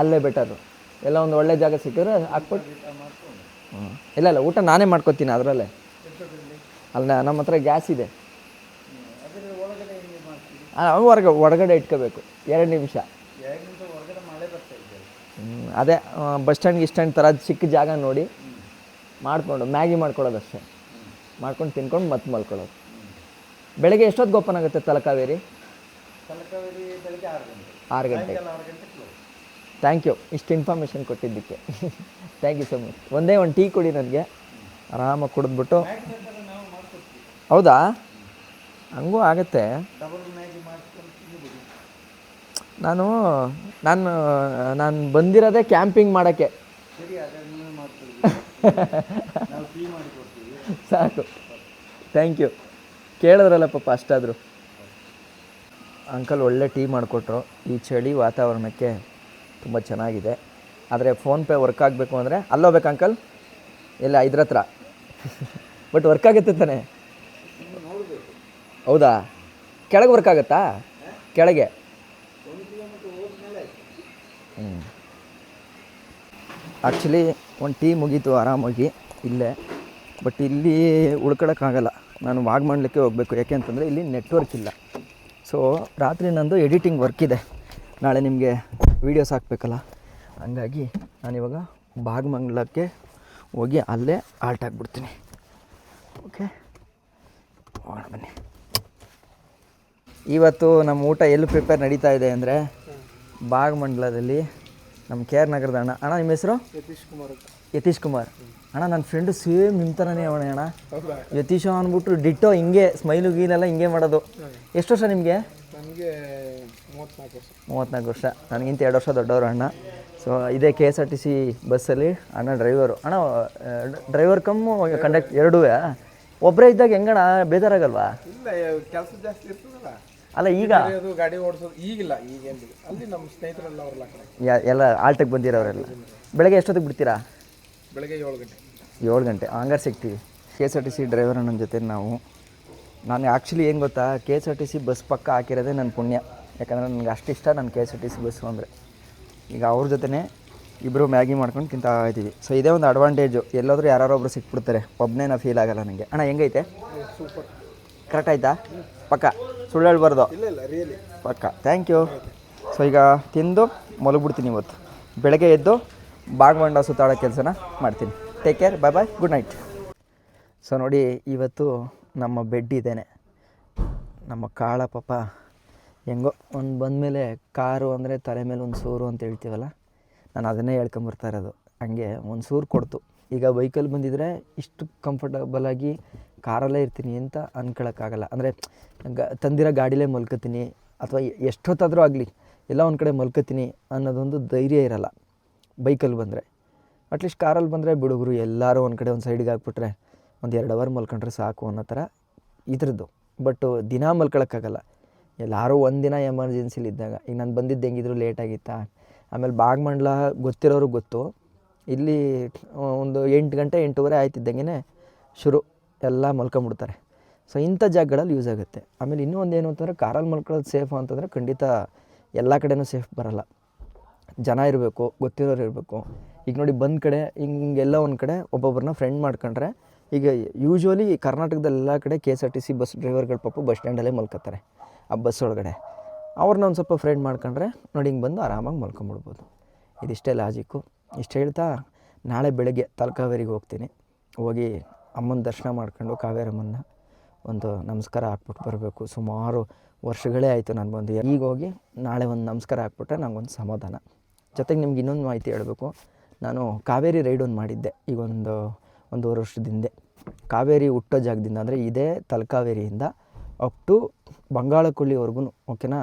[SPEAKER 1] ಅಲ್ಲೇ ಬೆಟರು. ಎಲ್ಲ ಒಂದು ಒಳ್ಳೆ ಜಾಗ ಸಿಕ್ಕಿದ್ರೆ ಹಾಕ್ಬಿಟ್ಟು. ಇಲ್ಲ ಊಟ ನಾನೇ ಮಾಡ್ಕೊತೀನಿ ಅದರಲ್ಲೇ. ಅಲ್ಲ, ನಮ್ಮ ಹತ್ರ ಗ್ಯಾಸ್ ಇದೆ. ಹೊರಗಡೆ ಇಟ್ಕೋಬೇಕು 2 ನಿಮಿಷ. ಅದೇ ಬಸ್ ಸ್ಟ್ಯಾಂಡ್ ಥರ ಚಿಕ್ಕ ಜಾಗ ನೋಡಿ ಮಾಡಿಕೊಂಡು ಮ್ಯಾಗಿ ಮಾಡ್ಕೊಳ್ಳೋದು ಅಷ್ಟೇ. ಮಾಡ್ಕೊಂಡು ತಿನ್ಕೊಂಡು ಮತ್ತೆ ಮಲ್ಕೊಳ್ಳೋದು. ಬೆಳಗ್ಗೆ ಎಷ್ಟೊತ್ತಿಗೆ ಓಪನ್ ಆಗುತ್ತೆ ತಲಕಾವೇರಿ? ಬೆಳಗ್ಗೆ 6 ಗಂಟೆಗೆ. ಥ್ಯಾಂಕ್ ಯು ಇಷ್ಟು ಇನ್ಫಾರ್ಮೇಷನ್ ಕೊಟ್ಟಿದ್ದಕ್ಕೆ. Thank you so much. ಒಂದೇ ಒಂದು ಟೀ ಕೊಡಿ ನನಗೆ, ಆರಾಮಾಗಿ ಕುಡಿದ್ಬಿಟ್ಟು. ಹೌದಾ? ಹಂಗೂ ಆಗುತ್ತೆ. ನಾನು ಬಂದಿರೋದೇ ಕ್ಯಾಂಪಿಂಗ್ ಮಾಡೋಕ್ಕೆ. ಸಾಕು, ಥ್ಯಾಂಕ್ ಯು. ಕೇಳಿದ್ರಲ್ಲ ಪಾಪ ಅಷ್ಟಾದರೂ. ಅಂಕಲ್ ಒಳ್ಳೆ ಟೀ ಮಾಡಿಕೊಟ್ರು. ಈ ಚಳಿ ವಾತಾವರಣಕ್ಕೆ ತುಂಬ ಚೆನ್ನಾಗಿದೆ. ಆದರೆ ಫೋನ್ಪೇ ವರ್ಕ್ ಆಗಬೇಕು ಅಂದರೆ ಅಲ್ಲೋಗ್ಬೇಕು ಅಂಕಲ್? ಇಲ್ಲ, ಇದ್ರ ಹತ್ರ. ಬಟ್ ವರ್ಕ್ ಆಗುತ್ತೆ ತಾನೆ? ಹೌದಾ? ಕೆಳಗೆ ವರ್ಕ್ ಆಗುತ್ತಾ? ಕೆಳಗೆ? ಆ್ಯಕ್ಚುಲಿ ಒಂದು ಟೀ ಮುಗೀತು ಆರಾಮಾಗಿ ಇಲ್ಲೇ. ಬಟ್ ಇಲ್ಲಿ ಉಳ್ಕೊಳಕ್ಕಾಗಲ್ಲ. ನಾನು ಭಾಗಮಂಡಲಕ್ಕೆ ಹೋಗಬೇಕು. ಯಾಕೆ ಅಂತಂದರೆ ಇಲ್ಲಿ ನೆಟ್ವರ್ಕ್ ಇಲ್ಲ. ಸೊ ರಾತ್ರಿ ನಂದು ಎಡಿಟಿಂಗ್ ವರ್ಕ್ ಇದೆ. ನಾಳೆ ನಿಮಗೆ ವೀಡಿಯೋಸ್ ಹಾಕಬೇಕಲ್ಲ, ಹಂಗಾಗಿ ನಾನಿವಾಗ ಭಾಗಮಂಡಲಕ್ಕೆ ಹೋಗಿ ಅಲ್ಲೇ ಆಲ್ಟ್ ಆಗಿಬಿಡ್ತೀನಿ. ಓಕೆ, ಹೋಗೋಣ ಬನ್ನಿ. ಇವತ್ತು ನಮ್ಮ ಊಟ ಎಲ್ಲಿ ಪ್ರಿಪೇರ್ ನಡೀತಾ ಇದೆ ಅಂದರೆ ಭಾಗಮಂಡಲದಲ್ಲಿ ನಮ್ಮ KR ನಗರದ ಅಣ್ಣ. ನಿಮ್ಮ ಹೆಸರು? ಯತೀಶ್ ಕುಮಾರ್. ಅಣ್ಣ ನನ್ನ ಫ್ರೆಂಡು ಸೇಮ್ ನಿಮ್ಮ ಥರನೇ ಅವಣೆ ಅಣ್ಣ. ಯತೀಶ ಅಂದ್ಬಿಟ್ರು ಡಿಟ್ಟೋ ಹಿಂಗೆ ಸ್ಮೈಲು ಗೀಲೆಲ್ಲ ಹಿಂಗೆ ಮಾಡೋದು. ಎಷ್ಟು ವರ್ಷ ನಿಮಗೆ?
[SPEAKER 6] ನನಗೆ
[SPEAKER 1] 34 ವರ್ಷ. ನನಗಿಂತ 2 ವರ್ಷ ದೊಡ್ಡವರು ಅಣ್ಣ. ಸೊ ಇದೇ KSRTC ಬಸ್ಸಲ್ಲಿ ಅಣ್ಣ ಡ್ರೈವರು ಅಣ್ಣ ಡ್ರೈವರ್ ಕಮ್ಮು ಕಂಡಕ್ಟ್ ಎರಡೂ ಒಬ್ಬರೇ ಇದ್ದಾಗ ಹೆಂಗಣ್ಣ ಬೇಜಾರಾಗಲ್ವಾ?
[SPEAKER 2] ಇಲ್ಲ ಕೆಲಸ ಜಾಸ್ತಿ ಇರ್ತದಲ್ಲ,
[SPEAKER 1] ಅಲ್ಲ ಈಗ
[SPEAKER 2] ಅದು ಗಾಡಿ ಓಡಿಸೋದು ಈಗಿಲ್ಲ, ಈಗೇನಿಲ್ಲ. ಅಲ್ಲಿ ನಮ್ಮ ಸ್ನೇಹಿತರೆಲ್ಲ ಅವ್ರಲ್ಲ ಕಡೆ
[SPEAKER 1] ಎಲ್ಲ ಆಲ್ಟಕ್ಕೆ ಬಂದಿರೋರೆಲ್ಲ. ಬೆಳಗ್ಗೆ ಎಷ್ಟೊತ್ತಿಗೆ ಬಿಡ್ತೀರಾ?
[SPEAKER 2] ಬೆಳಗ್ಗೆ 7 ಗಂಟೆ.
[SPEAKER 1] 7 ಗಂಟೆ ಹಂಗಾರೆ ಸಿಗ್ತೀವಿ. KSRTC ಡ್ರೈವರ್ ನನ್ನ ಜೊತೆ ನಾನು ಆ್ಯಕ್ಚುಲಿ ಏನು ಗೊತ್ತಾ, KSRTC ಬಸ್ ಪಕ್ಕ ಹಾಕಿರೋದೇ ನನ್ನ ಪುಣ್ಯ. ಯಾಕಂದರೆ ನನಗೆ ಅಷ್ಟಿಷ್ಟ ನನ್ನ KSRTC ಬಸ್ಸು ಅಂದರೆ. ಈಗ ಅವ್ರ ಜೊತೆ ಇಬ್ಬರು ಮ್ಯಾಗಿ ಮಾಡ್ಕೊಂಡು ತಿಂತಾ ಇದ್ದೀವಿ. ಸೊ ಇದೇ ಒಂದು ಅಡ್ವಾಂಟೇಜು, ಎಲ್ಲಾದರೂ ಯಾರೊಬ್ಬರು ಸಿಕ್ಬಿಡ್ತಾರೆ, ಒಬ್ಬನೇ ನಾ ಫೀಲ್ ಆಗಲ್ಲ ನನಗೆ. ಅಣ್ಣ ಹೆಂಗೈತೆ?
[SPEAKER 2] ಸೂಪರ್.
[SPEAKER 1] ಕರೆಕ್ಟ್ ಆಯ್ತಾ? ಪಕ್ಕ ಸುಳ್ಳು ಹೇಳ್ಬಾರ್ದು,
[SPEAKER 2] ಇಲ್ಲ ರಿಯಲಿ
[SPEAKER 1] ಪಕ್ಕ. Thank you. ಸೊ ಈಗ ತಿಂದು ಮಲಗ್ಬಿಡ್ತೀನಿ ಇವತ್ತು. ಬೆಳಗ್ಗೆ ಎದ್ದು ಬಾಗಮಂಡ ಸುತ್ತಾಡೋ ಕೆಲಸನ ಮಾಡ್ತೀನಿ. ಟೇಕ್ ಕೇರ್, ಬಾಯ್ ಬಾಯ್, ಗುಡ್ ನೈಟ್. ಸೊ ನೋಡಿ, ಇವತ್ತು ನಮ್ಮ ಬೆಡ್ ಇದ್ದೇನೆ. ನಮ್ಮ ಕಾಳ ಪಾಪ ಹೆಂಗೋ ಒಂದು ಬಂದಮೇಲೆ ಕಾರು ಅಂದರೆ ತಲೆ ಮೇಲೆ ಒಂದು ಸೂರು ಅಂತ ಹೇಳ್ತೀವಲ್ಲ, ನಾನು ಅದನ್ನೇ ಹೇಳ್ಕೊಂಬರ್ತಾ ಇರೋದು. ಹಂಗೆ ಒಂದು ಸೂರು ಕೊಡ್ತು. ಈಗ ಬೈಕಲ್ಲಿ ಬಂದಿದ್ದರೆ ಇಷ್ಟು ಕಂಫರ್ಟಬಲಾಗಿ ಕಾರಲ್ಲೇ ಇರ್ತೀನಿ ಅಂತ ಅಂದ್ಕೊಳಕ್ಕಾಗಲ್ಲ. ಅಂದರೆ ತಂದಿರೋ ಗಾಡಿಲೇ ಮಲ್ಕೋತೀನಿ, ಅಥವಾ ಎಷ್ಟೊತ್ತಾದರೂ ಆಗಲಿ ಎಲ್ಲ ಒಂದು ಕಡೆ ಮಲ್ಕೋತೀನಿ ಅನ್ನೋದೊಂದು ಧೈರ್ಯ ಇರಲ್ಲ ಬೈಕಲ್ಲಿ ಬಂದರೆ. ಅಟ್ಲೀಸ್ಟ್ ಕಾರಲ್ಲಿ ಬಂದರೆ ಬಿಡುಗರು ಎಲ್ಲರೂ ಒಂದು ಕಡೆ ಒಂದು ಸೈಡಿಗೆ ಹಾಕ್ಬಿಟ್ರೆ ಒಂದು 2 ಅವರ್ ಮಲ್ಕೊಂಡ್ರೆ ಸಾಕು ಅನ್ನೋ ಥರ ಇದ್ರದ್ದು. ಬಟ್ಟು ದಿನ ಮಲ್ಕೊಳಕ್ಕಾಗಲ್ಲ. ಎಲ್ಲರೂ ಒಂದಿನ ಎಮರ್ಜೆನ್ಸಿಲಿ ಇದ್ದಾಗ. ಈಗ ನಾನು ಬಂದಿದ್ದು ಹೆಂಗಿದ್ರು ಲೇಟಾಗಿತ್ತಾ. ಆಮೇಲೆ ಬಾಗಮಂಡ್ಲ ಗೊತ್ತಿರೋರು ಗೊತ್ತು, ಇಲ್ಲಿ ಒಂದು 8 ಗಂಟೆ 8:15 ಆಯ್ತಿದ್ದಂಗೆ ಶುರು ಎಲ್ಲ ಮಲ್ಕೊಂಬಿಡ್ತಾರೆ. ಸೊ ಇಂಥ ಜಾಗಗಳಲ್ಲಿ ಯೂಸ್ ಆಗುತ್ತೆ. ಆಮೇಲೆ ಇನ್ನೂ ಒಂದೇನು ಅಂತಂದರೆ, ಕಾರಲ್ಲಿ ಮಲ್ಕೊಳ್ಳೋದು ಸೇಫು ಅಂತಂದರೆ ಖಂಡಿತ ಎಲ್ಲ ಕಡೆನೂ ಸೇಫ್ ಬರೋಲ್ಲ. ಜನ ಇರಬೇಕು, ಗೊತ್ತಿರೋರು ಇರಬೇಕು. ಈಗ ನೋಡಿ, ಬಂದ ಕಡೆ ಹಿಂಗೆಲ್ಲ ಒಂದು ಕಡೆ ಒಬ್ಬೊಬ್ಬರನ್ನ ಫ್ರೆಂಡ್ ಮಾಡ್ಕೊಂಡ್ರೆ, ಈಗ ಯೂಶ್ವಲಿ ಕರ್ನಾಟಕದೆಲ್ಲ ಕಡೆ KSRTC ಬಸ್ ಡ್ರೈವರ್ಗಳು ಪಾಪ ಬಸ್ ಸ್ಟ್ಯಾಂಡಲ್ಲೇ ಮಲ್ಕೋತಾರೆ, ಆ ಬಸ್ ಒಳಗಡೆ. ಅವ್ರನ್ನ ಒಂದು ಸ್ವಲ್ಪ ಫ್ರೆಂಡ್ ಮಾಡ್ಕೊಂಡ್ರೆ ನೋಡಿ, ಹಿಂಗೆ ಬಂದು ಆರಾಮಾಗಿ ಮಲ್ಕೊಂಬಿಡ್ಬೋದು. ಇದಿಷ್ಟೇ ಲಾಜಿಕ್ಕು. ಇಷ್ಟು ಹೇಳ್ತಾ ನಾಳೆ ಬೆಳಗ್ಗೆ ತಲಕಾವೇರಿಗೆ ಹೋಗ್ತೀನಿ. ಹೋಗಿ ಅಮ್ಮನ ದರ್ಶನ ಮಾಡ್ಕೊಂಡು ಕಾವೇರಮ್ಮನ ಒಂದು ನಮಸ್ಕಾರ ಹಾಕ್ಬಿಟ್ಟು ಬರಬೇಕು. ಸುಮಾರು ವರ್ಷಗಳೇ ಆಯಿತು ನಾನು ಬಂದು. ಈಗ ಹೋಗಿ ನಾಳೆ ಒಂದು ನಮಸ್ಕಾರ ಹಾಕ್ಬಿಟ್ರೆ ನನಗೊಂದು ಸಮಾಧಾನ. ಜೊತೆಗೆ ನಿಮ್ಗೆ ಇನ್ನೊಂದು ಮಾಹಿತಿ ಹೇಳಬೇಕು. ನಾನು ಕಾವೇರಿ ರೈಡ್ ಒಂದು ಮಾಡಿದ್ದೆ ಈಗ ಒಂದೂವರೆ ವರ್ಷದ ಹಿಂದೆ. ಕಾವೇರಿ ಹುಟ್ಟೋ ಜಾಗದಿಂದ, ಅಂದರೆ ಇದೇ ತಲಕಾವೇರಿಯಿಂದ ಅಪ್ ಟು ಬಂಗಾಳಕೊಲ್ಲಿವರೆಗೂ, ಓಕೆನಾ,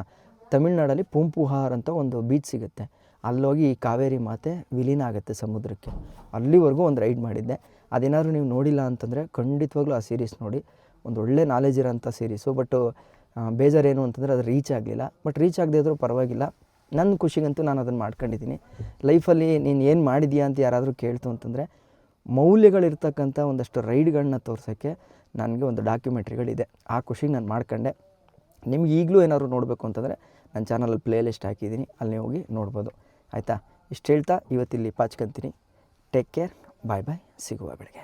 [SPEAKER 1] ತಮಿಳ್ನಾಡಲ್ಲಿ ಪೂಂಪುಹಾರ್ ಅಂತ ಒಂದು ಬೀಚ್ ಸಿಗುತ್ತೆ. ಅಲ್ಲೋಗಿ ಈ ಕಾವೇರಿ ಮಾತೆ ವಿಲೀನ ಆಗುತ್ತೆ ಸಮುದ್ರಕ್ಕೆ. ಅಲ್ಲಿವರೆಗೂ ಒಂದು ರೈಡ್ ಮಾಡಿದ್ದೆ. ಅದೇನಾದರೂ ನೀವು ನೋಡಿಲ್ಲ ಅಂತಂದರೆ ಖಂಡಿತವಾಗ್ಲೂ ಆ ಸೀರೀಸ್ ನೋಡಿ. ಒಂದು ಒಳ್ಳೆ ನಾಲೆಜ್ ಇರೋಂಥ ಸೀರೀಸು. ಬಟ್ಟು ಬೇಜಾರೇನು ಅಂತಂದರೆ ಅದು ರೀಚ್ ಆಗಲಿಲ್ಲ. ಬಟ್ ರೀಚ್ ಆಗದೆ ಇದ್ರೂ ಪರವಾಗಿಲ್ಲ, ನನ್ನ ಖುಷಿಗಂತೂ ನಾನು ಅದನ್ನು ಮಾಡ್ಕೊಂಡಿದ್ದೀನಿ. ಲೈಫಲ್ಲಿ ನೀನು ಏನು ಮಾಡಿದೀಯಾ ಅಂತ ಯಾರಾದರೂ ಕೇಳ್ತು ಅಂತಂದರೆ, ಮೌಲ್ಯಗಳಿರ್ತಕ್ಕಂಥ ಒಂದಷ್ಟು ರೈಡ್ಗಳನ್ನ ತೋರ್ಸೋಕ್ಕೆ ನನಗೆ ಒಂದು ಡಾಕ್ಯುಮೆಂಟ್ರಿಗಳಿದೆ. ಆ ಖುಷಿಗೆ ನಾನು ಮಾಡ್ಕೊಂಡೆ. ನಿಮ್ಗೆ ಈಗಲೂ ಏನಾದ್ರು ನೋಡಬೇಕು ಅಂತಂದರೆ ನನ್ನ ಚಾನಲಲ್ಲಿ ಪ್ಲೇ ಲಿಸ್ಟ್ ಹಾಕಿದ್ದೀನಿ, ಅಲ್ಲಿ ಹೋಗಿ ನೋಡ್ಬೋದು. ಆಯಿತಾ? ಇಷ್ಟು ಹೇಳ್ತಾ ಇವತ್ತಿಲ್ಲಿ ಪಾಚ್ಕೊಂತೀನಿ. ಟೇಕ್ ಕೇರ್, ಬಾಯ್ ಬಾಯ್, ಸಿಗುವ ಬೆಳಗ್ಗೆ.